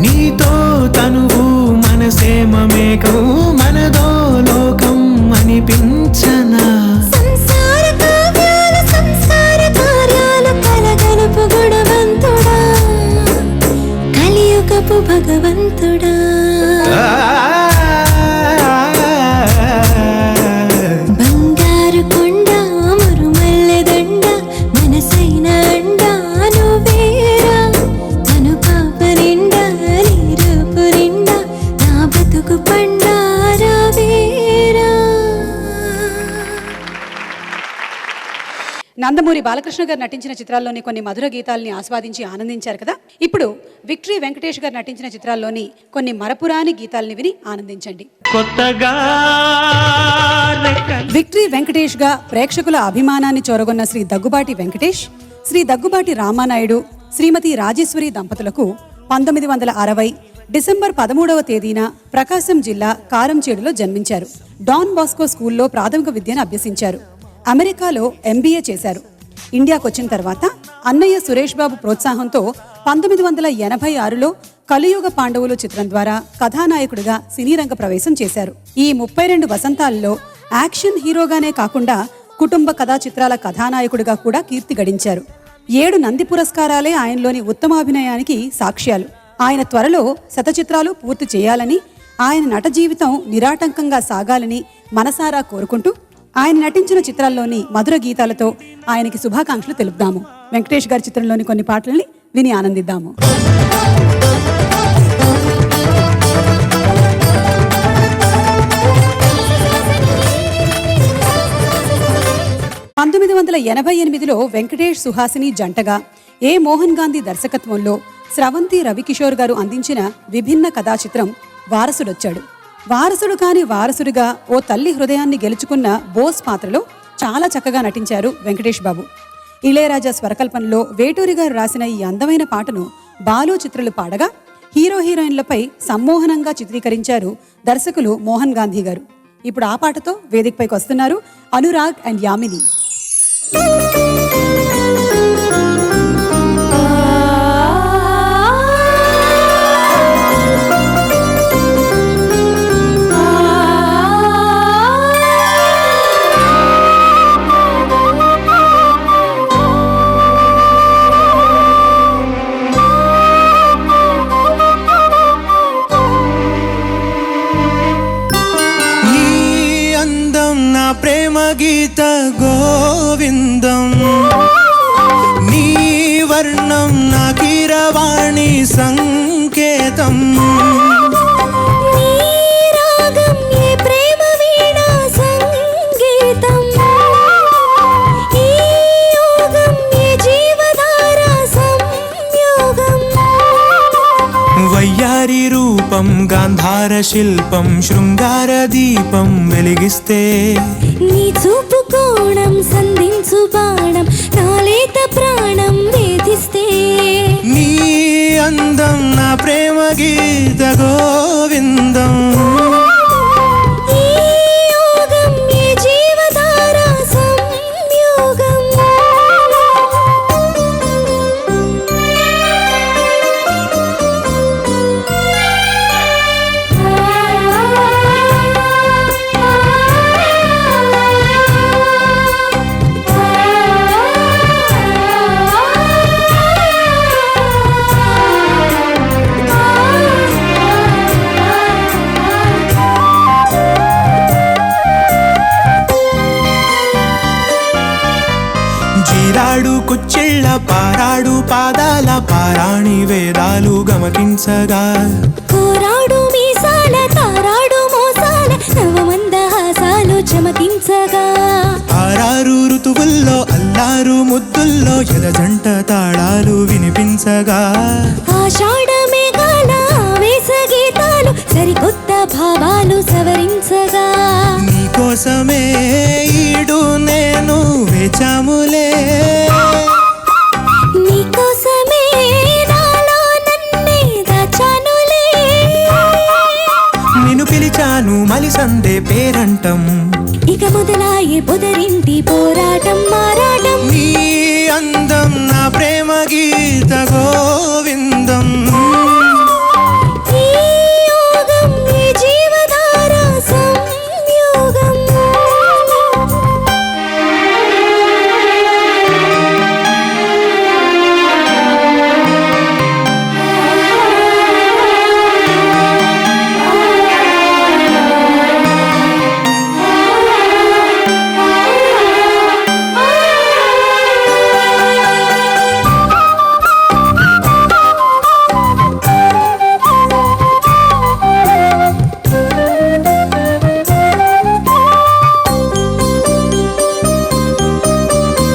నీతో తనువు మనసేమేకం మనదో లోకం అనిపించనా సంసార కావ్యాల సంస్కార కార్యాలు కలగలుపు గుణవంతుడా కలియుగపు భగవంతుడా బంగారు కొండ మరుమల్లెదండ మనసైన అండ నువ్వేరా తను పాప నిండా నీ రూపు నిండా నా బతుకు పండారావేరా నందమూరి బాలకృష్ణ గారు నటించిన చిత్రాల్లోని కొన్ని మధుర గీతాల్ని ఆస్వాదించి ఆనందించారు కదా. ఇప్పుడు విక్టరీ వెంకటేష్ గారు నటించిన చిత్రాల్లోని కొన్ని మరపురాని గీతాల్ని విని ఆనందించండి. కొత్తగా విక్టరీ వెంకటేష్ గా ప్రేక్షకుల అభిమానాన్ని చొరగొన్న శ్రీ దగ్గుబాటి వెంకటేష్, శ్రీ దగ్గుబాటి రామానాయుడు, శ్రీమతి రాజేశ్వరి దంపతులకు 1960 డిసెంబర్ 13వ తేదీన ప్రకాశం జిల్లా కారంచేడులో జన్మించారు. డాన్ బాస్కో స్కూల్లో ప్రాథమిక విద్యను అభ్యసించారు. అమెరికాలో MBA చేశారు. ఇండియాకు వచ్చిన తర్వాత అన్నయ్య సురేష్ బాబు ప్రోత్సాహంతో 1986లో కలియుగ పాండవులు చిత్రం ద్వారా కథానాయకుడిగా సినీ రంగ ప్రవేశం చేశారు. ఈ 32 వసంతాల్లో యాక్షన్ హీరోగానే కాకుండా కుటుంబ కథా చిత్రాల కథానాయకుడిగా కూడా కీర్తి గడించారు. 7 నంది పురస్కారాలే ఆయనలోని ఉత్తమాభినయానికి సాక్ష్యాలు. ఆయన త్వరలో శతచిత్రాలు పూర్తి చేయాలని, ఆయన నట జీవితం నిరాటంకంగా సాగాలని మనసారా కోరుకుంటూ ఆయన నటించిన చిత్రాల్లోని మధుర గీతాలతో ఆయనకి శుభాకాంక్షలు తెలుపుదాము. వెంకటేష్ గారి చిత్రంలోని కొన్ని పాటల్ని విని ఆనందిద్దాము. 1988లో వెంకటేష్ సుహాసిని జంటగా ఏ మోహన్ గాంధీ దర్శకత్వంలో స్రవంతి రవికిషోర్ గారు అందించిన విభిన్న కథా చిత్రం వారసుడొచ్చాడు. వారసుడు కాని వారసుడిగా ఓ తల్లి హృదయాన్ని గెలుచుకున్న బోస్ పాత్రలో చాలా చక్కగా నటించారు వెంకటేష్ బాబు. ఇళయరాజా స్వరకల్పనలో వేటూరి గారు రాసిన ఈ అందమైన పాటను బాలు చిత్రులు పాడగా హీరో హీరోయిన్లపై సమ్మోహనంగా చిత్రీకరించారు దర్శకులు మోహన్ గాంధీ గారు. ఇప్పుడు ఆ పాటతో వేదికపైకి వస్తున్నారు అనురాగ్ అండ్ యామిని. ప్రేమ గీత గోవిందం నీ వర్ణం నా కీరవాణి సంకేతం ప్రేమ వీణా సంగీతం ఈ గాంధార శిల్పం శృంగార దీపం వెలిగిస్తే నీ చూపు కోణం సంధించు బాణం నాలేత ప్రాణం వేధిస్తే నీ అందం నా ప్రేమ గీత గోవిందం ఈ యోగం ఈ జీవధార సంయోగం జీరాడు కుచ్చిళ్ళ పారాడు పాదాల పారాణి వేదాలు గమకించగా కోరాడు మీసాల తారాడు మోసాల నవమందహాసాలు చమకించగా ఆరారు ఋతువుల్లో అల్లారు ముద్దుల్లో ఎదజంట తాళాలు వినిపించగా ఆషాఢ మేఘాల ఆవేశ గీతాలు సరికొత్త భావాలు సవరించగా నీకోసమే ఈడు నేను వేచాములే నీకోసమే నాలో నన్నే దాచానులే నిన్ను పిలిచాను మలిసందే పేరంటం ఇక మొదలాయే పొదరింటి పోరాటం మారాటం నీ అందం నా ప్రేమ గీత గోవిందం ఈ యోగం ఈ జీవధార సంయోగం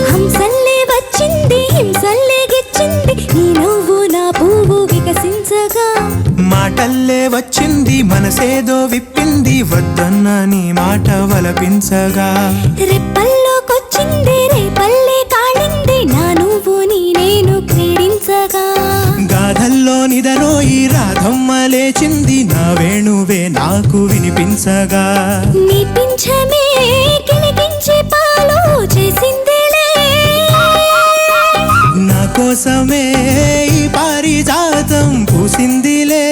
హంసల్లే వచ్చింది హింసల్లే గిచ్చింది నీ నవ్వు నా పువ్వు వికసించగా మాటల్లే వచ్చింది మనసేదో విప్పింది వద్దన్న నీ మాట వలపించగా రెప్పల్లోకొచ్చింది రేపల్లే కాళింది నా నువ్వు నీ నేను క్రీడించగా గాథల్లో నిదరోయి రాధమ్మ లేచింది నా వేణువే నాకు వినిపించగా నీ పింఛమే కిలికించి పాలు చేసిందిలే నా కోసమే ఈ పారిజాతం పూసిందిలే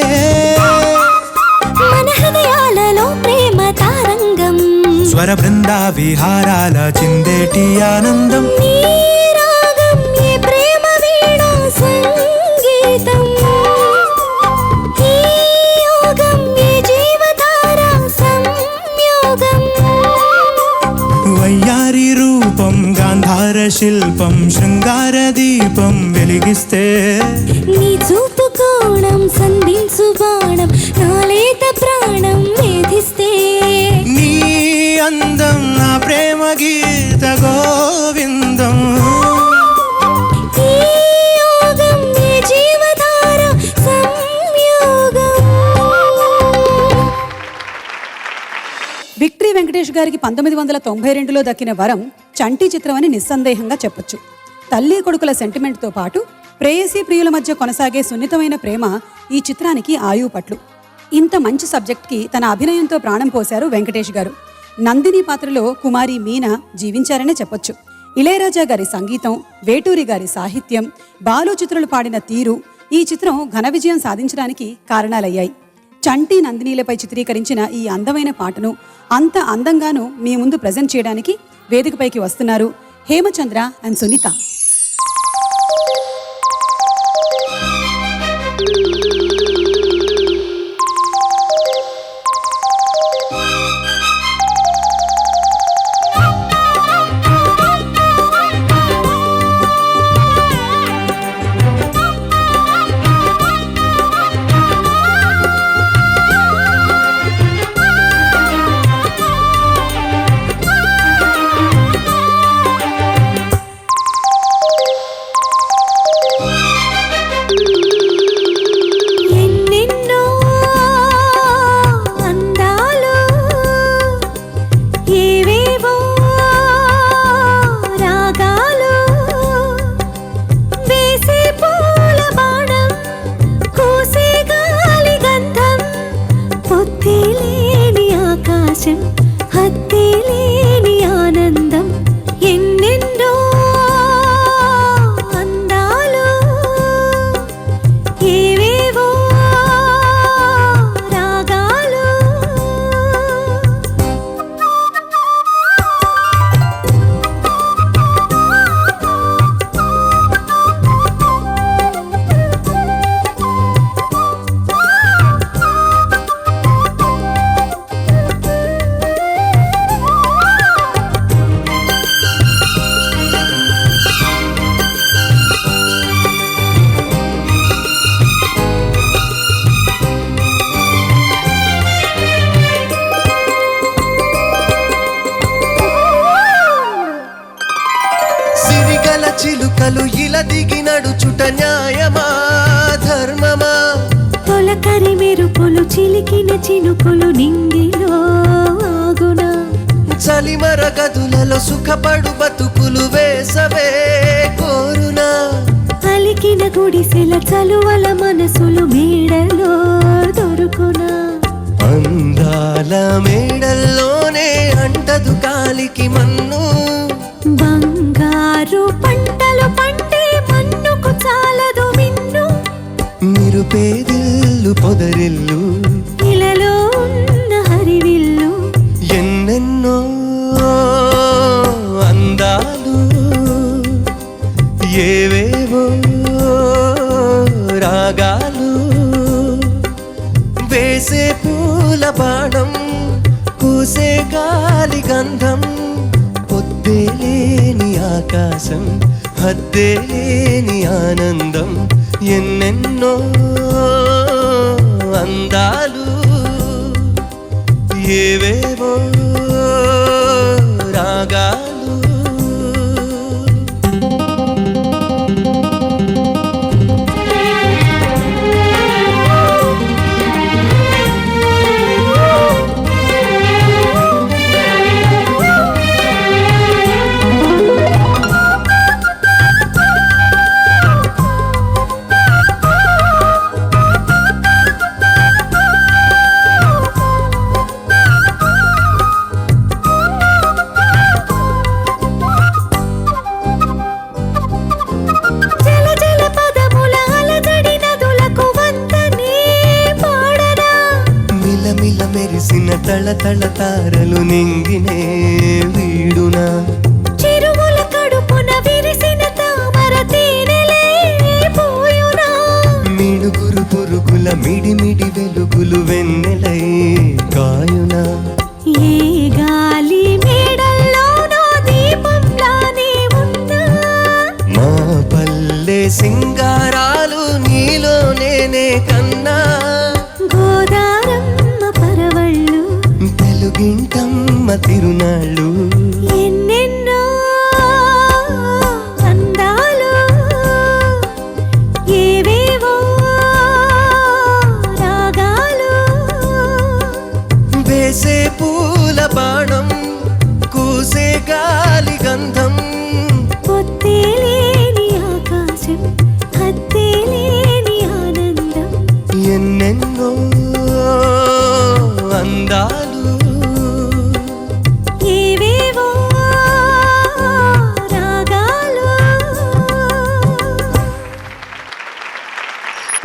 మన హృదయాలలో ప్రేమ తారంగం స్వర బృంద విహారాల చిందేటి ఆనందం నీ రాగం ఈ ప్రేమ వీణా సంగీతం ఈ యోగం ఈ జీవధార సంయోగం వయ్యారి రూపం గాంధార శిల్పం శృంగార దీపం వెలిగిస్తే నీ చూపు కోణం సంధించు బాణం నాలేత ప్రాణం వేధిస్తే నీ అందం నా ప్రేమ గీత గోవిందం ఈ యోగం ఈ జీవధార సంయోగం విక్టరీ వెంకటేష్ గారికి 1992లో దక్కిన వరం చంటి చిత్రం అని నిస్సందేహంగా చెప్పొచ్చు. తల్లి కొడుకుల సెంటిమెంట్తో పాటు ప్రేయసీ ప్రియుల మధ్య కొనసాగే సున్నితమైన ప్రేమ ఈ చిత్రానికి ఆయువు పట్లు. ఇంత మంచి సబ్జెక్ట్కి తన అభినయంతో ప్రాణం పోశారు వెంకటేష్ గారు. నందిని పాత్రలో కుమారి మీనా జీవించారనే చెప్పొచ్చు. ఇళయరాజా గారి సంగీతం, వేటూరి గారి సాహిత్యం, బాలు చిత్రులు పాడిన తీరు ఈ చిత్రం ఘన విజయం సాధించడానికి కారణాలయ్యాయి. చంటి నందినీలపై చిత్రీకరించిన ఈ అందమైన పాటను అంత అందంగాను మీ ముందు ప్రజెంట్ చేయడానికి వేదికపైకి వస్తున్నారు హేమచంద్ర అండ్ సునీత. హద్దే లేని ఆనందం ఎన్నెన్నో అందాలు ఏవేవో రాగాలు సిరిగల చిలుకలు ఇలా దిగి నడుచుట న్యాయమా ధర్మమా తొలకరి మెరుపులు చిలికిన చినుకులు నింగిలో ఆగునా చలిమర గదులలో సుఖపడు బతుకులు వేసవే కోరునా అలికిన గుడిసెల చలువల మనసులు మేడలో దొరుకునా అందాల మేడల్లోనే అంటదు కాలికి మన్ను బంగారు పంటలు పండే మన్నుకు చాలదు మిన్ను నిరుపేదిల్లు పొదరిల్లు ఇలలో ఉన్న హరివిల్లు ఎన్నెన్నో అందాలు ఏవేవో రాగాలు వేసే పూల బాణం పూసే గాలి గంధం పొద్దే లేని ఆకాశం హద్దే లేని ఆనందం ఎన్నెన్నో అందాలు ఏవేవో రాగాలు జల జల పదముల అలజడి నదులకు వంతనే పాడనా మిలమిల మెరిసిన తళతళ తారలు నింగినే వీడునా చెరువుల కడుపున విరిసిన తామర తేనెలే పోయునా మిడుగురు పురుగుల మిడిమిడి వెలుగులు వెన్నెలై కాయునా ఏ గాలి మేడల్లోనో దీపంలానే ఉన్నా మా పల్లె సింగారాలు నీలో నేనే కన్నా గోదారమ్మ పరవళ్ళు తెలుగింటమ్మ తిరునాళ్ళు ఎన్నెన్నో అందాలు ఏవేవో రాగాలు వేసే పూల బాణం కూసే గాలి గంధం పొత్తే లేని ఆకాశం హద్దే లేని ఆనందం ఎన్నెన్నో అందాలు ఏవేవో రాగాలు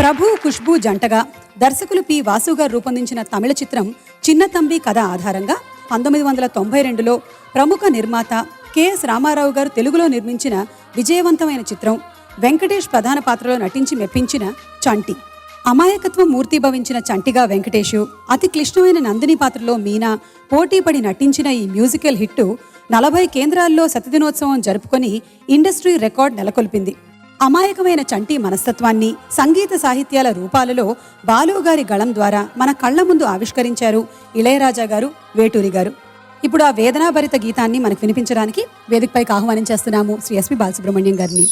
ప్రభు ఖుష్బూ జంటగా దర్శకులు పి వాసు గారు రూపొందించిన తమిళ చిత్రం చిన్న తంబి కథ ఆధారంగా 1992లో ప్రముఖ నిర్మాత కెఎస్ రామారావు గారు తెలుగులో నిర్మించిన విజయవంతమైన చిత్రం. వెంకటేష్ ప్రధాన పాత్రలో నటించి మెప్పించిన చంటి. అమాయకత్వం మూర్తిభవించిన చంటిగా వెంకటేషు, అతి క్లిష్టమైన నందిని పాత్రలో మీనా పోటీపడి నటించిన ఈ మ్యూజికల్ హిట్టు 40 కేంద్రాల్లో శతదినోత్సవం జరుపుకొని ఇండస్ట్రీ రికార్డ్ నెలకొల్పింది. అమాయకమైన చంటి మనస్తత్వాన్ని సంగీత సాహిత్యాల రూపాలలో బాలుగారి గళం ద్వారా మన కళ్ల ముందు ఆవిష్కరించారు ఇళయరాజా గారు, వేటూరి గారు. ఇప్పుడు ఆ వేదనాభరిత గీతాన్ని మనకు వినిపించడానికి వేదికపైకి ఆహ్వానించేస్తున్నాము శ్రీ ఎస్పి బాలసుబ్రహ్మణ్యం గారిని.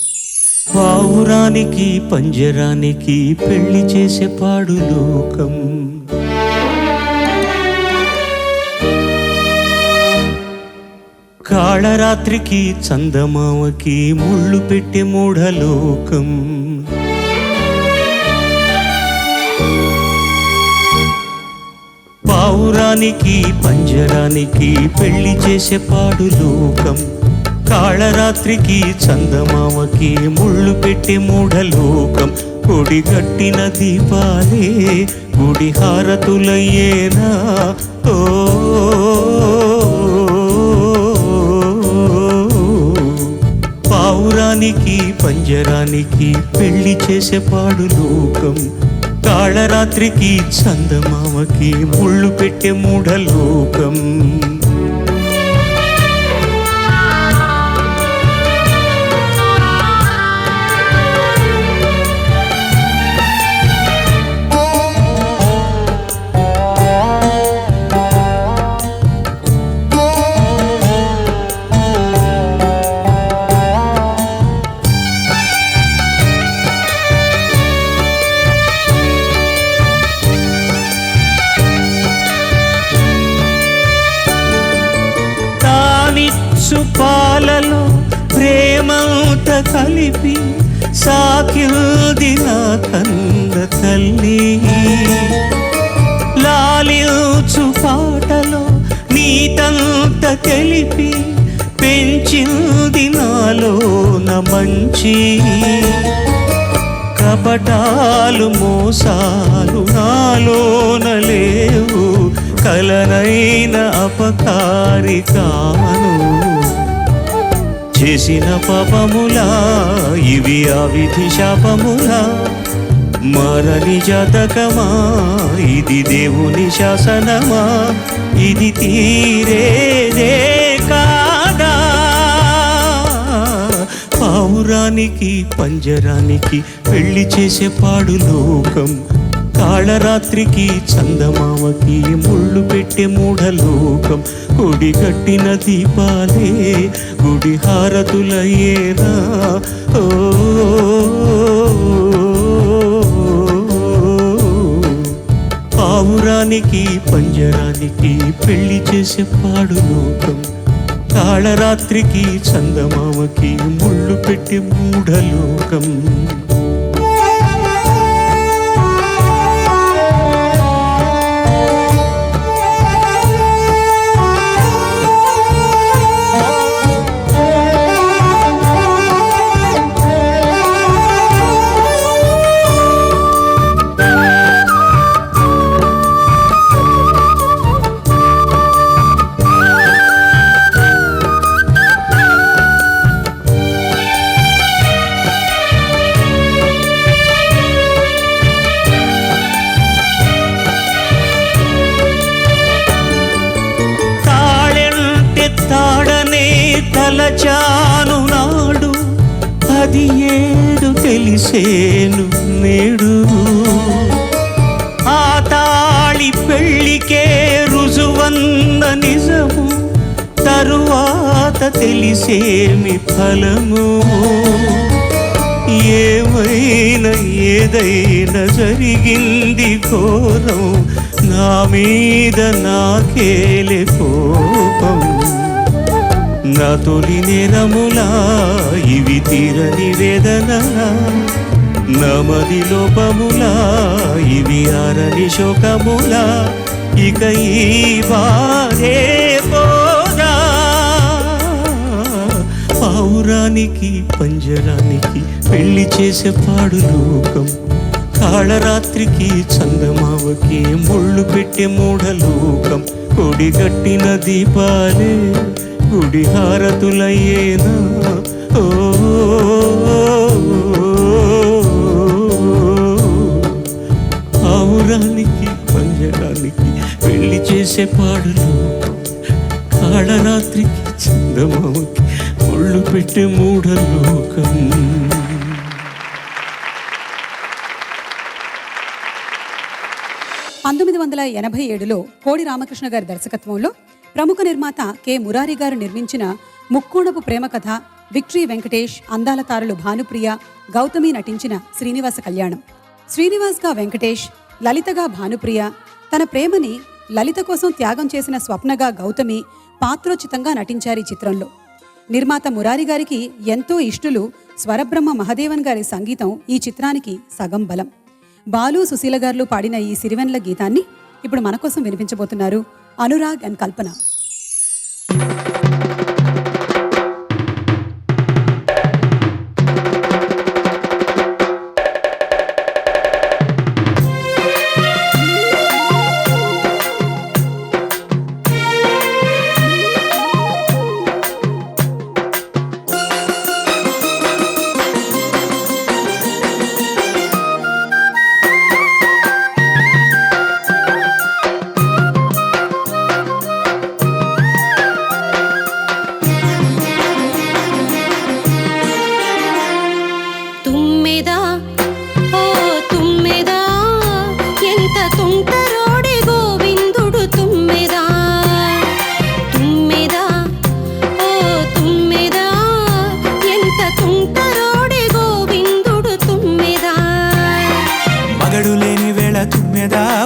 పావురానికి పంజరానికి పెళ్లి చేసే పాడు లోకం, కాళరాత్రికి చందమావకి ముళ్ళు పెట్టే మూఢలోకం, పావురానికి పంజరానికి పెళ్లి చేసే పాడు లోకం, కాళరాత్రికి చందమామకి ముళ్ళు పెట్టే మూఢలోకం. గుడి కట్టిన దీపాలే గుడి హారతులయ్యేనా? ఓ పావురానికి పంజరానికి పెళ్లి చేసే పాడు లోకం, కాళరాత్రికి చందమామకి ముళ్ళు పెట్టే మూఢలోకం. పాలలో ప్రేమంత కలిపి సాకింది నా కన్న తల్లి, లాలించు పాటలో నీతంత తెలిపి పెంచింది నాలోన మంచి. కపటాలు మోసాలు నాలోన లేవు, కలనైన అపకారి కాను. చేసిన పాపములా ఇవి అవిధి శాపములా, మరని జాతకమా ఇది దేవుని శాసనమా? ఇది తీరేదే కాదా? పావురానికి పంజరానికి పెళ్లి చేసే పాడు లోకం, కాళరాత్రికి చందమామకి ముళ్ళు పెట్టే మూఢలోకం. గుడి కట్టిన దీపాలే గుడి హారతులయ్యేనా? ఓ పావురానికి పంజరానికి పెళ్లి చేసే పాడు లోకం, కాళరాత్రికి చందమామకి ముళ్ళు పెట్టే మూఢలోకం. తలచాను నాడు అది ఏడు తెలిసేను నేడు, ఆ తాళి పెళ్ళికే రుజువన్న నిజము తరువాత తెలిసేమి ఫలము. ఏమైనా ఏదైనా జరిగింది ఘోరం, నా మీద నాకేలే కోపం. నా తొలి నేరములా ఇవి తీరని వేదన, నమది లోపములా ఇవి ఆరని శోకములా, ఇక ఈ బాధే పోదా. పావురానికి పంజరానికి పెళ్లి చేసే పాడు లోకం, కాళరాత్రికి చందమామకి ముళ్ళు పెట్టే మూఢలోకం. కొడి కట్టిన దీపాలే గుడి హారతులయ్యేనా? ఓ పావురానికి పంజరానికి పెళ్లి చేసే పాడు లోకం, కాళరాత్రికి చందమామకి ముళ్ళు పెట్టే మూఢలోకం. 1987లో కోడి రామకృష్ణ గారి దర్శకత్వంలో ప్రముఖ నిర్మాత కె మురారి గారు నిర్మించిన ముక్కోణపు ప్రేమ కథ, విక్టరీ వెంకటేష్, అందాల తారలు భానుప్రియ, గౌతమి నటించిన శ్రీనివాస కళ్యాణం. శ్రీనివాస్గా వెంకటేష్, లలితగా భానుప్రియ, తన ప్రేమని లలిత కోసం త్యాగం చేసిన స్వప్నగా గౌతమి పాత్రోచితంగా నటించారు ఈ చిత్రంలో. నిర్మాత మురారి గారికి ఎంతో ఇష్టులు స్వరబ్రహ్మ మహదేవన్ గారి సంగీతం ఈ చిత్రానికి సగం బలం. బాలు, సుశీల గారు పాడిన ఈ సిరివెన్ల గీతాన్ని ఇప్పుడు మన కోసం వినిపించబోతున్నారు అనురాగ్ అండ్ కల్పన.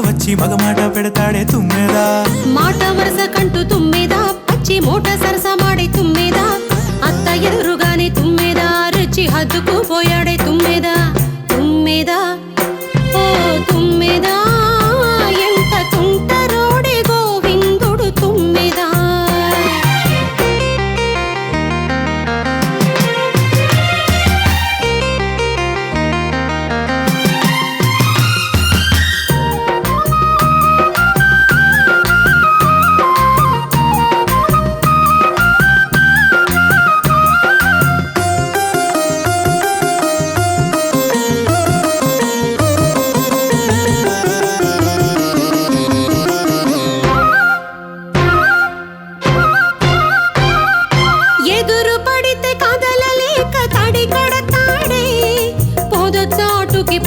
వచ్చి మగమాట పెడతాడే తుమ్మెదా, మాట వరస కంటూ తుమ్మెదా, పచ్చి మూట సరస మాడే తుమ్మెదా, అత్త ఎదురుగానే తుమ్మెదా, రుచి హద్దుకు పోయాడే తుమ్మెదా. తుమ్మెదా ఓ తుమ్మెదా, ఎంత తుంటరోడే గోవిందుడు తుమ్మెదా.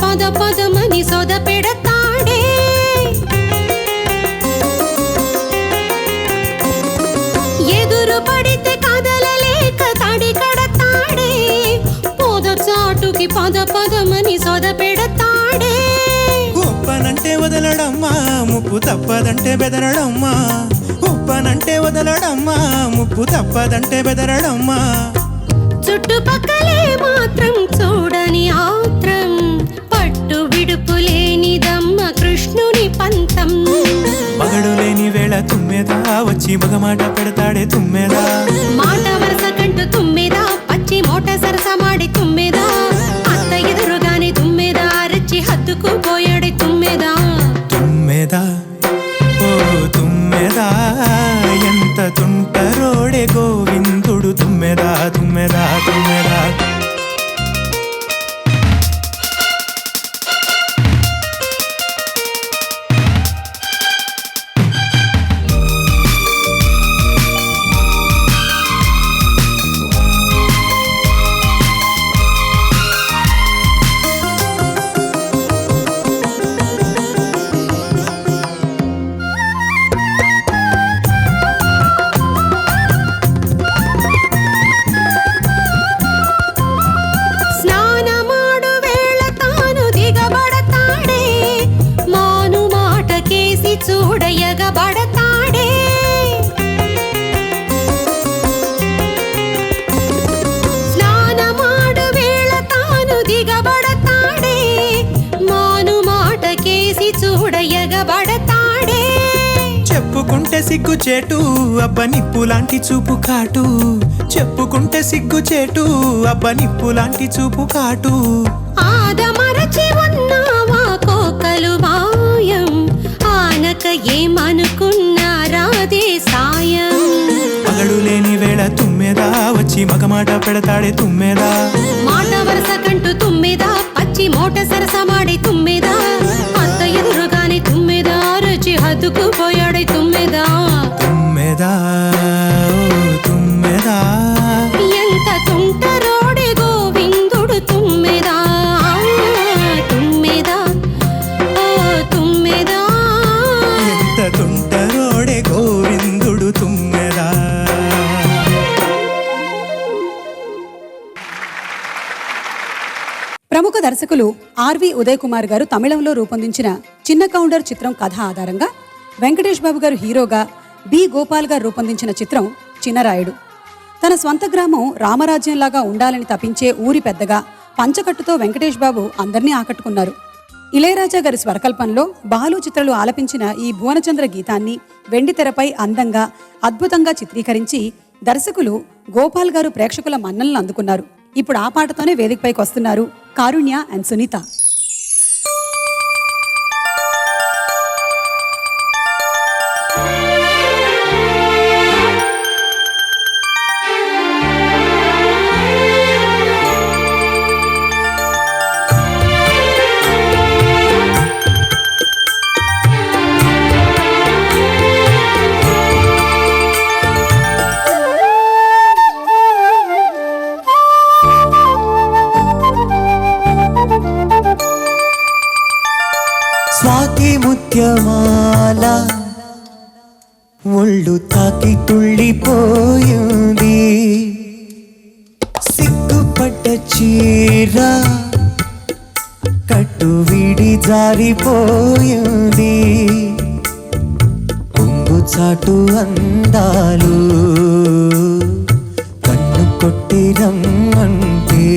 పద పదమని సొద పెడతాడే, ఎదురు పడితే కదలలేక తడి కడతాడే, పొద చాటుకి పద పదమని సొద పెడతాడే. ఉప్పనంటే వదలడమ్మా ముప్పు తప్పదంటే బెదరడమ్మా, ఉప్పనంటే వదలడమ్మా ముప్పు తప్పదంటే బెదరడమ్మా. చుట్టుపక్కలే మాత్రం చూడని ఆత్రం, పట్టు విడుపు లేనిదమ్మ కృష్ణుని పంతం. మగడు లేని వేళ తుమ్మెదా, వచ్చి మగమాట పెడతాడే తుమ్మెదా, మాట వరస కంటూ తుమ్మెదా, పచ్చి మూట సరస మాడి తుమ్మెదా, అత్త ఎదురుగానే తుమ్మెదా, రుచి హద్దుకు పోయాడే తుమ్మెదా. తుమ్మెదా ఓ తుమ్మెదా, ఎంత తుంటరోడే గోవిందుడు తుమ్మెదా, తుమ్మెదా తుమ్మెదా. చూడయగబడతాడే, స్నానమాడు వేళ తాను దిగబడతాడే, మాను మాట కేసి చూడయగబడతాడే. చెప్పుకుంటే సిగ్గు చేటు అబ్బ నిప్పు లాంటి చూపు కాటు, చెప్పుకుంటే సిగ్గు చేటు అబ్బ నిప్పు లాంటి చూపు కాటు. ఆదమరచి ఉన్నావా కోకలు మాయం, ఆనక ఏమనుకున్నా రాదే సాయం. మగడు లేని వేళ తుమ్మెదా, వచ్చి మగమాట పెడతాడే తుమ్మెదా, మాట వరస కంటూ తుమ్మెదా, పచ్చి మూట సరస మాడే తుమ్మెదా, అత్త ఎదురుగానే తుమ్మెదా, రుచి హద్దుకు పోయాడే తుమ్మెదా. తుమ్మెదా ఓ తుమ్మెదా, ఎంత తుంటరోడే గోవిందుడు తుమ్మెదా. తుమ్మెదా ఓ తుమ్మెదా, ఎంత తుంటరోడే గోవిందుడు తుమ్మెదా. ప్రముఖ దర్శకులు ఆర్వి ఉదయ్ కుమార్ గారు తమిళంలో రూపొందించిన చిన్న కౌండర్ చిత్రం కథ ఆధారంగా వెంకటేష్ బాబు గారు హీరోగా, బి గోపాల్ గారు రూపొందించిన చిత్రం చిన్నరాయుడు. తన స్వంత గ్రామం రామరాజ్యంలాగా ఉండాలని తపించే ఊరి పెద్దగా పంచకట్టుతో వెంకటేష్ బాబు అందరినీ ఆకట్టుకున్నారు. ఇళయరాజా గారి స్వరకల్పంలో బాలు చిత్రలు ఆలపించిన ఈ భువనచంద్ర గీతాన్ని వెండితెరపై అందంగా అద్భుతంగా చిత్రీకరించి దర్శకులు గోపాల్ గారు ప్రేక్షకుల మన్ననలు అందుకున్నారు. ఇప్పుడు ఆ పాటతోనే వేదికపైకి వస్తున్నారు కారుణ్య అండ్ సునీత. స్వాతి ముత్యమాల ఒళ్ళు తాకి తుళ్ళిపోయింది, సిగ్గుపడ్డ చీర కట్టు విడి జారిపోయింది, కొంగు చాటు అందాలు కన్ను కొట్టి రమ్మంటే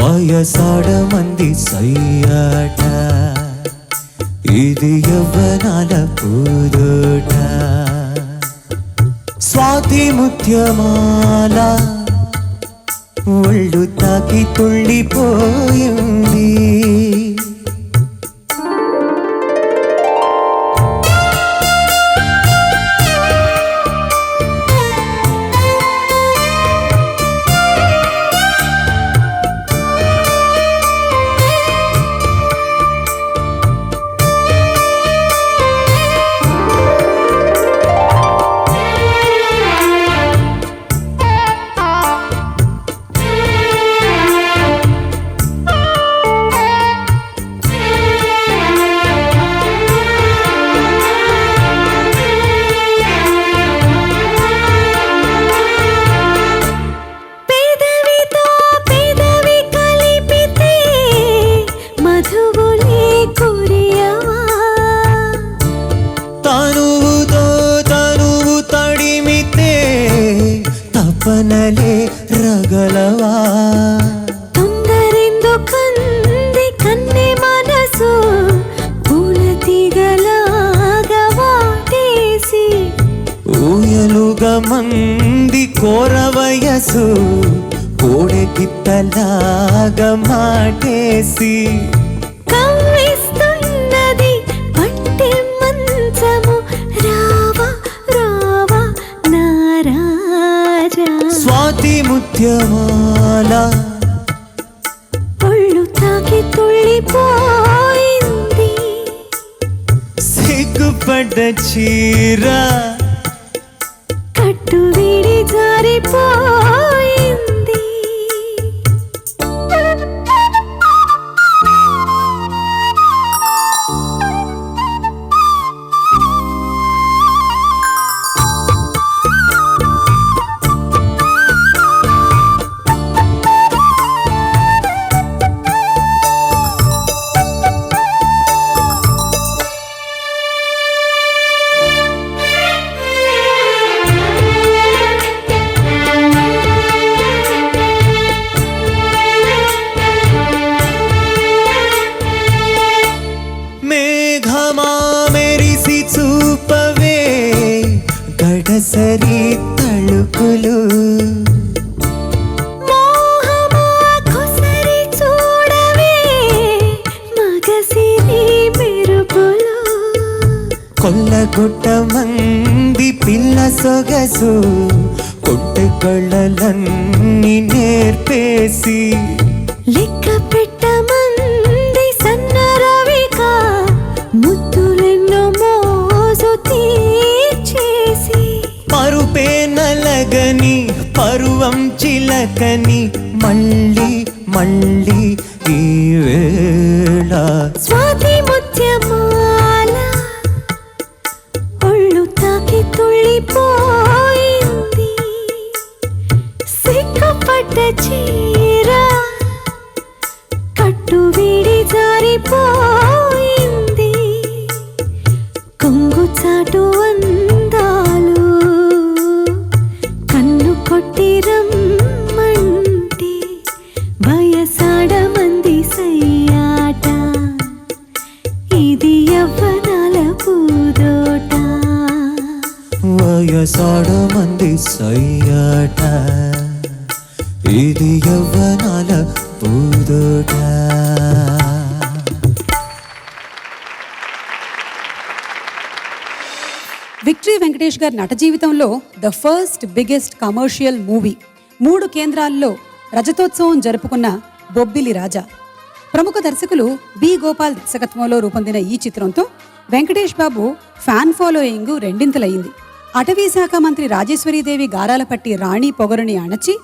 వయసాడమంది సయ్యాట, ఇది యవ్వనాల పూదోట. స్వాతి ముత్యమాల ఒళ్ళు తాకి తుళ్ళిపోయింది. తపనలే రగలవా తొందరెందుకంది కన్నె మనసు పూలతీగలాగా వాటేసి, ఊయలుగా మంది కోర వయసు కోడెకిత్తలాగా మాటేసి, కవ్విస్తున్నది పట్టె మంచము రావా రావా నారాజా. స్వాతి ముత్యమాల ఒళ్ళు తాకి తుళ్ళిపోయింది, సిగ్గుపడ్డ చీర కట్టు విడి జారిపోయింది. గడసరి తళుకులు, మోహమా కొసరి చూడవే మగసిరి మెరుపులు, కొల్లగొట్ట మంది పిల్ల సొగసు కొట్టె కళ్ళలన్నీ నేర్పేసి, లెక్క పెట్టమంది సన్నరవిక ముద్దులెన్నో మోజు తీర్చేసి, పరుపే నలగని పరువం చిలకని మళ్ళీ మళ్ళీ ఈ వేళ. స్వాతి ముత్యమాల ఒళ్ళు తాకి తుళ్ళిపోయింది, సిగ్గుపడ్డ చీర కట్టు విడి జారిపోయింది, కొంగు చాటు అందాలు కన్ను కొట్టి రమ్మంటే వయసాడమంది సయ్యాట. మంది సయ్యాట ఇది యవ్వనాల పూదోట. విక్టరీ వెంకటేష్ గారి నట జీవితంలో the first biggest commercial movie. 3 కేంద్రాల్లో రజతోత్సవం జరుపుకున్న బొబ్బిలి రాజా. ప్రముఖ దర్శకులు బి గోపాల్ దర్శకత్వంలో రూపొందిన ఈ చిత్రంతో వెంకటేష్ బాబు ఫ్యాన్ ఫాలోయింగ్ రెండింతలయ్యింది. అటవీ శాఖ మంత్రి రాజేశ్వరీదేవి గారాల పట్టి రాణి పొగరుని అణచి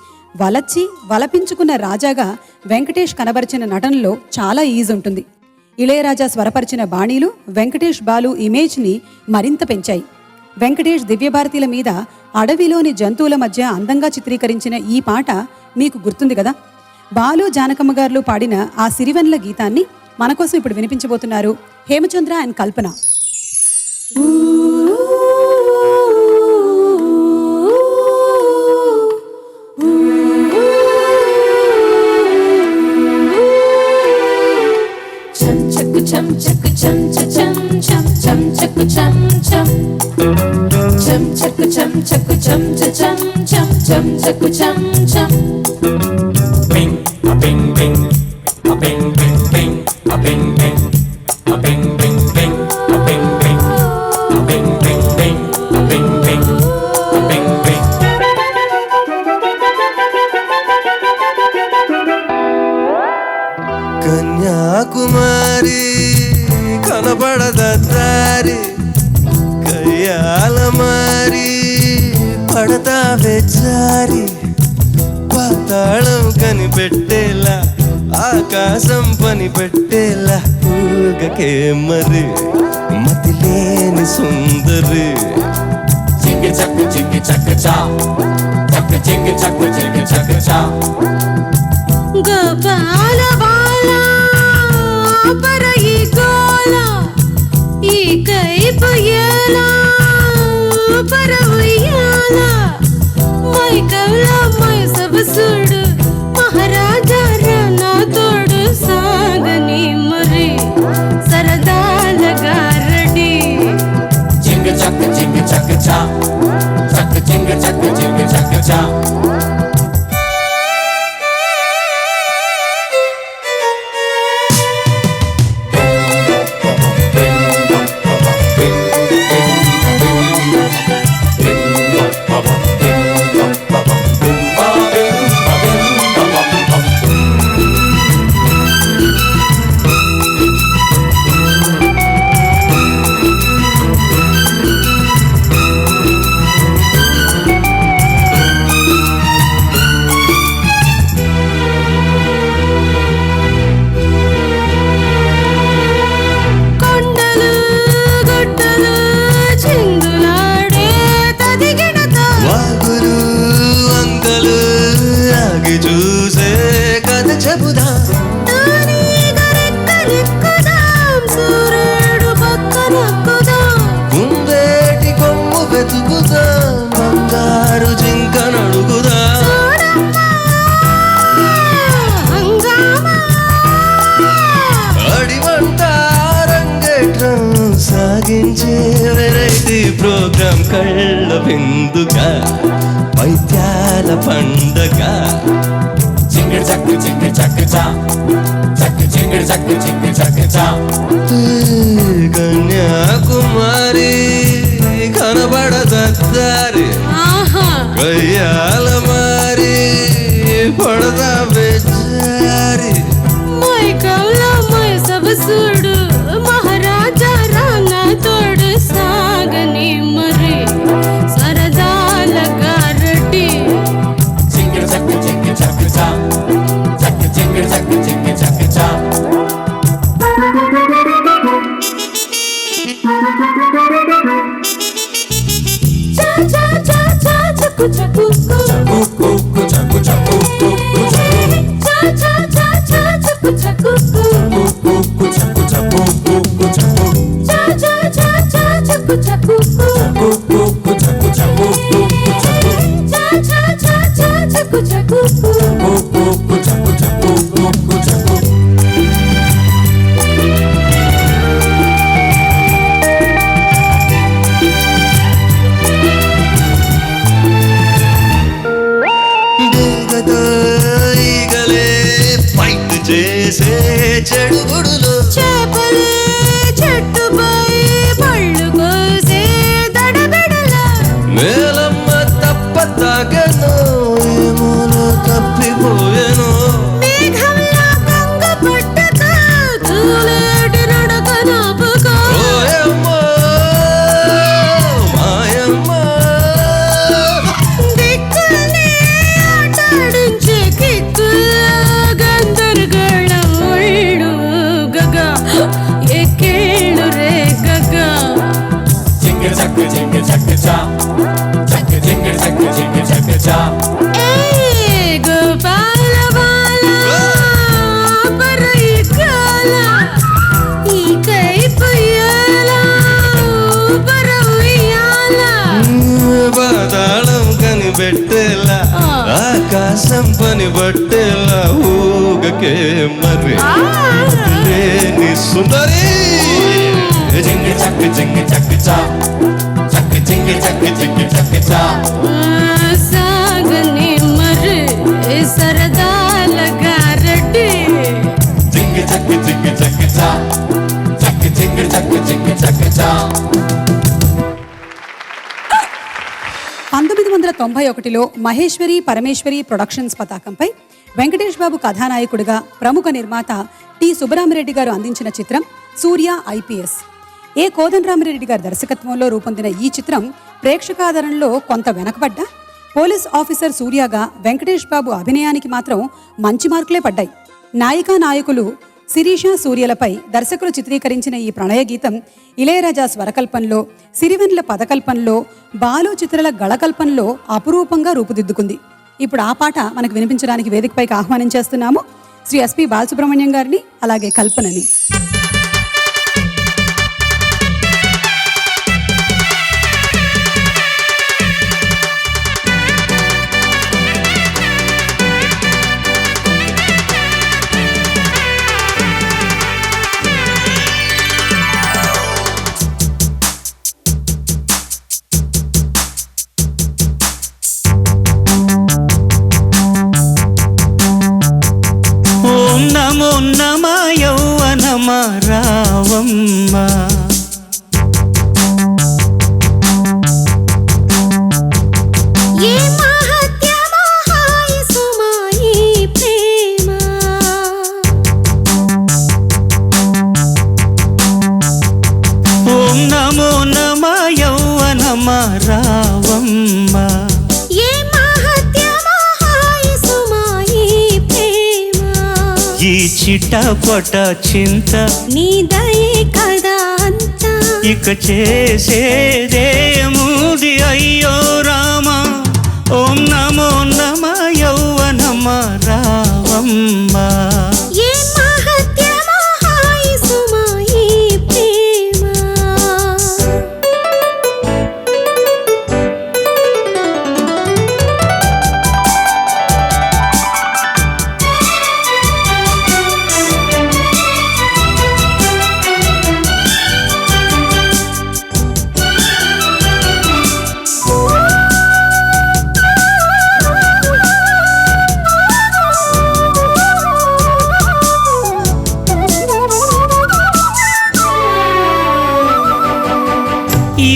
వలచి వలపించుకున్న రాజాగా వెంకటేష్ కనబరిచిన నటనలో చాలా ఈజ్ ఉంటుంది. ఇళయరాజా స్వరపరిచిన బాణీలు వెంకటేష్ బాలు ఇమేజ్ని మరింత పెంచాయి. వెంకటేష్ దివ్యభారతిల మీద అడవిలోని జంతువుల మధ్య అందంగా చిత్రీకరించిన ఈ పాట మీకు గుర్తుంది కదా. బాలు జానకమ్మ గారు పాడిన ఆ సిరివెన్నెల గీతాన్ని మన కోసం ఇప్పుడు వినిపించబోతున్నారు Hemachandra and Kalpana. chum chak chum chum chum chum chak chum chum chum chak chum chak chum chum chum chum chak chum chum Bing, a bing bing, a bing bing bing, a bing bing, a bing bing bing, a bing bing, a bing bing bing, a bing bing, a bing bing. Kanyakumari కనబడద దారి కయ్యాల మారి పడతావే జారి పాతాళం కనిపెట్టేలా ఆకాశం పని పెట్టేలా ఊగకే మరి మతిలేని సుందరి. Chicka chaka chicka chaka cha, chaka chicka chaka chicka chaka cha. Gopala బాల పరయి గోల ఈ కైపు ఎలా పరవయ్యాల మై కవలా మై సబసుడు మహారాజా రానా తోడు సాగని మరి సరదాల గారడి. Chicka chaka chicka chaka cha, chaka chicka chaka chicka chaka cha. కొండలు గుట్టలు చిందులాడే తదిగినతో వాగులు వంకలు ఆగి చూసే కథ చెబుదా. రెక్కలెక్కుదాం సూర్యుడు పక్కనెక్కుదాం కుందేటి కొమ్ము వెతుకుదా బంగారు జింక నడుగుదా. హంగామా అడివంట రంగేట్రం సాగించే వెరైటీ ప్రోగ్రాం కళ్ళ విందుగా వైద్యాల పండగ. Chicka chaka chicka chaka cha, chaka chicka chaka chicka chaka cha. Kanyakumari కనబడద దారి ఆహా కయ్యాల మారి పడదా బెజారి. మై కౌలా మై సబసుడు మహారాజా రానా తోడు సాగని మరి సరదాల గారటి. Chicka chaka chicka chaka cha, chaka chicka chaka chicka chaka cha. cha cha cha cha chaku chaku Chaku chaku chaku chaku chaku chaku. cha cha cha cha chaku chaku Chaku chaku chaku chaku chaku. cha cha cha cha chaku chaku Chaku chaku chaku chaku chaku. cha cha cha cha chaku chaku Chaku chaku chaku chaku chaku. చేసే చెడుగుడులు చేపలే చెట్టుపై పళ్ళు కోసే దడబెడల మేలమ్మ తప్ప తాగను ఏమోలో తప్పిపోయాను మేఘంలా కొంగ పట్టక తూలేటి నడక నాపుకో ఓయమ్మో మాయమ్మ దిక్కుల్ని ఆటాడించే కిక్కుల్లో గందరగోళం ఒళ్ళు గగ ఎక్కేళ్ళు రే గగ Jingle chaka jingle chaka cha, chaka jingle chaka jingle chaka cha. ఏ గోపాల బాల పరైకాల ఈ కైపుయ్యాల పరవుయ్యాల పాతాళం కనిపెట్టేలా ఆకాశం పని పట్టేలా ఊగకే మరి లేని సుందరి Jingle chaka jingle chaka cha, chaka jingle chaka jingle chaka cha. సాగని మరి సరదాల గారటి Jingle chaka jingle chaka cha, chaka jingle chaka jingle chaka cha. 1991లో మహేశ్వరి పరమేశ్వరి ప్రొడక్షన్స్ పతాకంపై వెంకటేష్ బాబు కథానాయకుడిగా ప్రముఖ నిర్మాత టి సుబ్బరామిరెడ్డి గారు అందించిన చిత్రం సూర్య ఐపీఎస్. ఏ కోదండరామిరెడ్డి గారి దర్శకత్వంలో రూపొందిన ఈ చిత్రం ప్రేక్షకాదరణలో కొంత వెనకబడ్డా పోలీస్ ఆఫీసర్ సూర్యగా వెంకటేష్ బాబు అభినయానికి మాత్రం మంచి మార్కులే పడ్డాయి. నాయికా నాయకులు శిరీష సూర్యలపై దర్శకులు చిత్రీకరించిన ఈ ప్రణయ గీతం ఇళయరాజా స్వరకల్పంలో, సిరివెన్ల పదకల్పంలో, బాలు చిత్రల గళకల్పంలో అపురూపంగా రూపుదిద్దుకుంది. ఇప్పుడు ఆ పాట మనకు వినిపించడానికి వేదికపైకి ఆహ్వానించేస్తున్నాము శ్రీ ఎస్పి బాలసుబ్రహ్మణ్యం గారిని, అలాగే కల్పనని. ఓం నమో నమ యౌవనమ రావమ్మ ఏ మహత్యమో హాయి సుమాయి ప్రేమ ఓం నమో నమ యౌవనమ రావమ్మ ఏ మహత్యమో హాయి సుమాయి ప్రేమ ఈ చిటపట చింత నీ దయే కదా అంతా ఇక చేసేదేముది అయ్యో రామ ఓం నమో నమ యౌవనమ రావమ్మ ఏ మహత్యమో హాయి సుమాయి ప్రేమ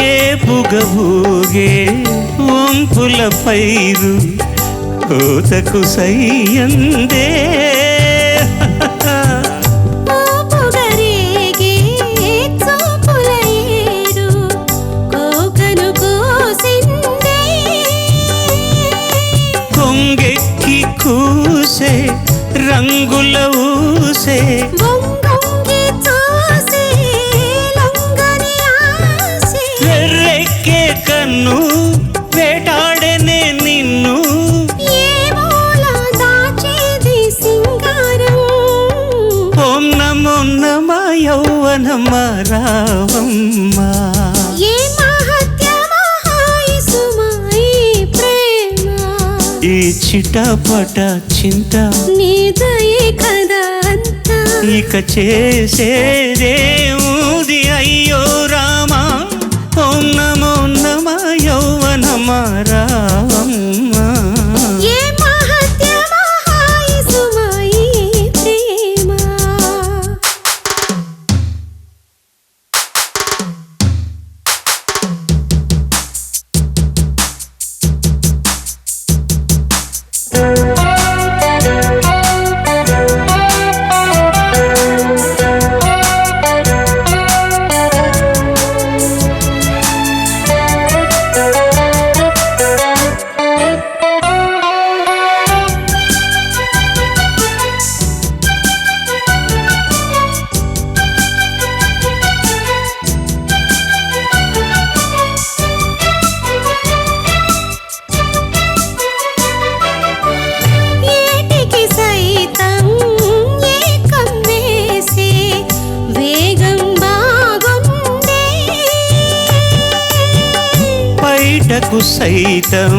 ఏ పుగబూగే వంపుల పైరు కోతకు సయ్యందే ఓ పొగరేగే చూపుల ఏరు కోకను కోసిందే కొంగెక్కి కూసే రంగుల ఊసే వంగొంగి చూసే లొంగని ఆసే వెర్రెక్కే కన్ను వేటాడనే నిన్ను ఏ మూల దాచేది సింగారం ఓం నమో నమ యౌవనమ రావమ్మ ఏ మహత్యమో హాయి సుమాయి ప్రేమ ఈ చిటపట చింత నీ దయే కదా అంతా ఇక చేసేదేముది అయ్యో రామ ఓం నమో నమ యౌవనమ రావమ్మ ఏ మహత్యమో హాయి సుమాయి ప్రేమ పిట్టకు సైతం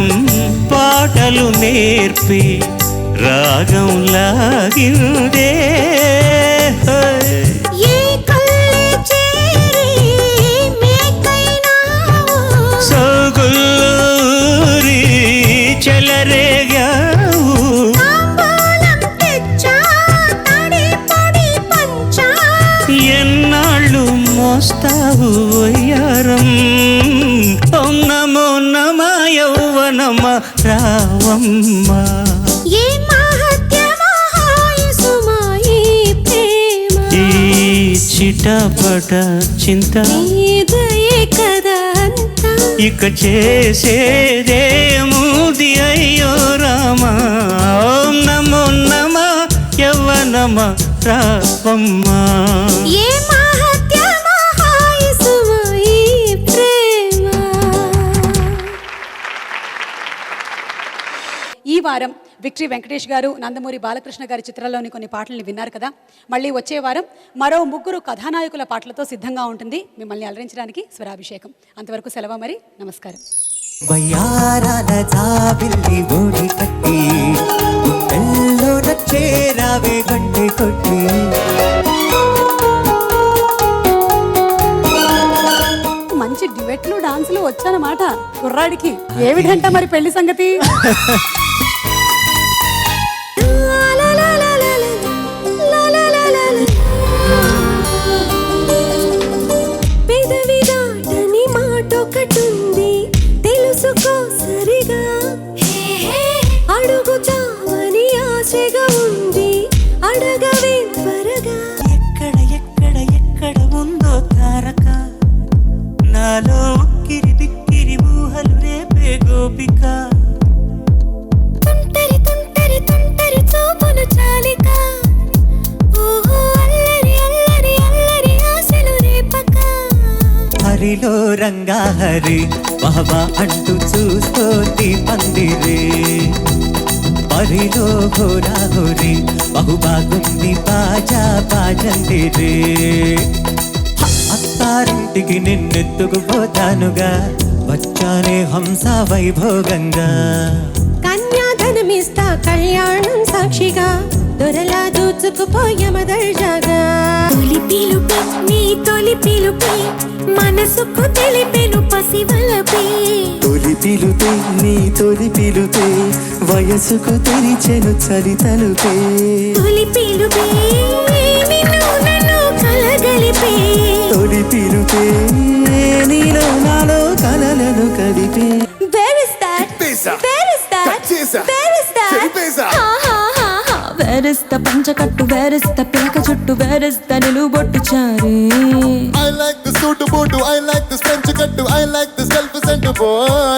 పాటలు నేర్పి రాగం లాగిందే ఏ కళ్ళే చేరి మేకైనావు సోగుల్లూరి చెలరేగావు తాంబూలం తెచ్చా తడి పొడి పంచా ఎన్నాళ్ళు మోస్తావు వయ్యారం ఓం నమో నమ యౌవనమ రావమ్మ ఏ మహత్యమో హాయి సుమా ఈ ప్రేమ ఈ చిటపట చింత నీదయే కదా అంతా ఇక చేసేదేముది అయ్యో రామ ఓం నమో నమ యవ్వనమ రావమ్మ ఏ మహత్యమో హాయి సుమా ఈ ప్రేమ. ఈ వారం విక్టరీ వెంకటేష్ గారు, నందమూరి బాలకృష్ణ గారి చిత్రాల్లోని కొన్ని పాటల్ని విన్నారు కదా. మళ్ళీ వచ్చే వారం మరో 3 కథానాయకుల పాటలతో సిద్ధంగా ఉంటుంది మిమ్మల్ని అలరించడానికి స్వరాభిషేకం. అంతవరకు సెలవు మరి, నమస్కారం. వయ్యారాల జాబిల్లి ఓడి కట్టి గుండెల్లోన చేరావే గంటె కొట్టి మంచి డ్యూయెట్లు డాన్సులు వచ్చానమాట కుర్రాడికి. ఏమిటంట మరి పెళ్లి సంగతి? పెదవి దాటని మాటొకటుంది తెలుసుకో సరిగా అడుగుతావని ఆశగా ఉంది అడగవే త్వరగా ఎక్కడ ఎక్కడ ఎక్కడ ఉందో తారక నాలో ఉక్కిరి బిక్కిరి ఊహలు రేపే గోపిక తుంటరి తుంటరి తుంటరి చూపును చాలిక ఓహో అల్లరి అల్లరి అల్లరి ఆశలు రేపక హరిలో రంగా హరి వహవా అంటూ చూస్తోంది మందిరే పరిలో హోరా హోరి బహుబాగుంది బాజా బాజందిరే అత్తారింటికి నిన్నెత్తుకుపోతానుగా వచ్చానే హంస వైభోగంగా కన్యాధనమిస్తా కళ్యాణం సాక్షిగా దొరలా దూచుకుపోయమదర్జాగా తొలి పిలుపే నీ తొలి పిలుపే మనసుకు తెలిపెను పసివలపే తొలి పిలుపే నీ తొలి పిలుపే వయసుకు తెరిచెను చలి తలుపే తొలి పిలుపే నిన్ను నన్ను కలగలిపే తొలి పిలుపే నీలో నాలో కలలను కలిపే Where is that? Where is that? Where is that? Ha ha ha ha. Where is the పంచకట్టు where is the పిలక చుట్టు where is the నిలుబొట్టు చారే I like the suit boot, I like this French cut, I like this self-centered boy.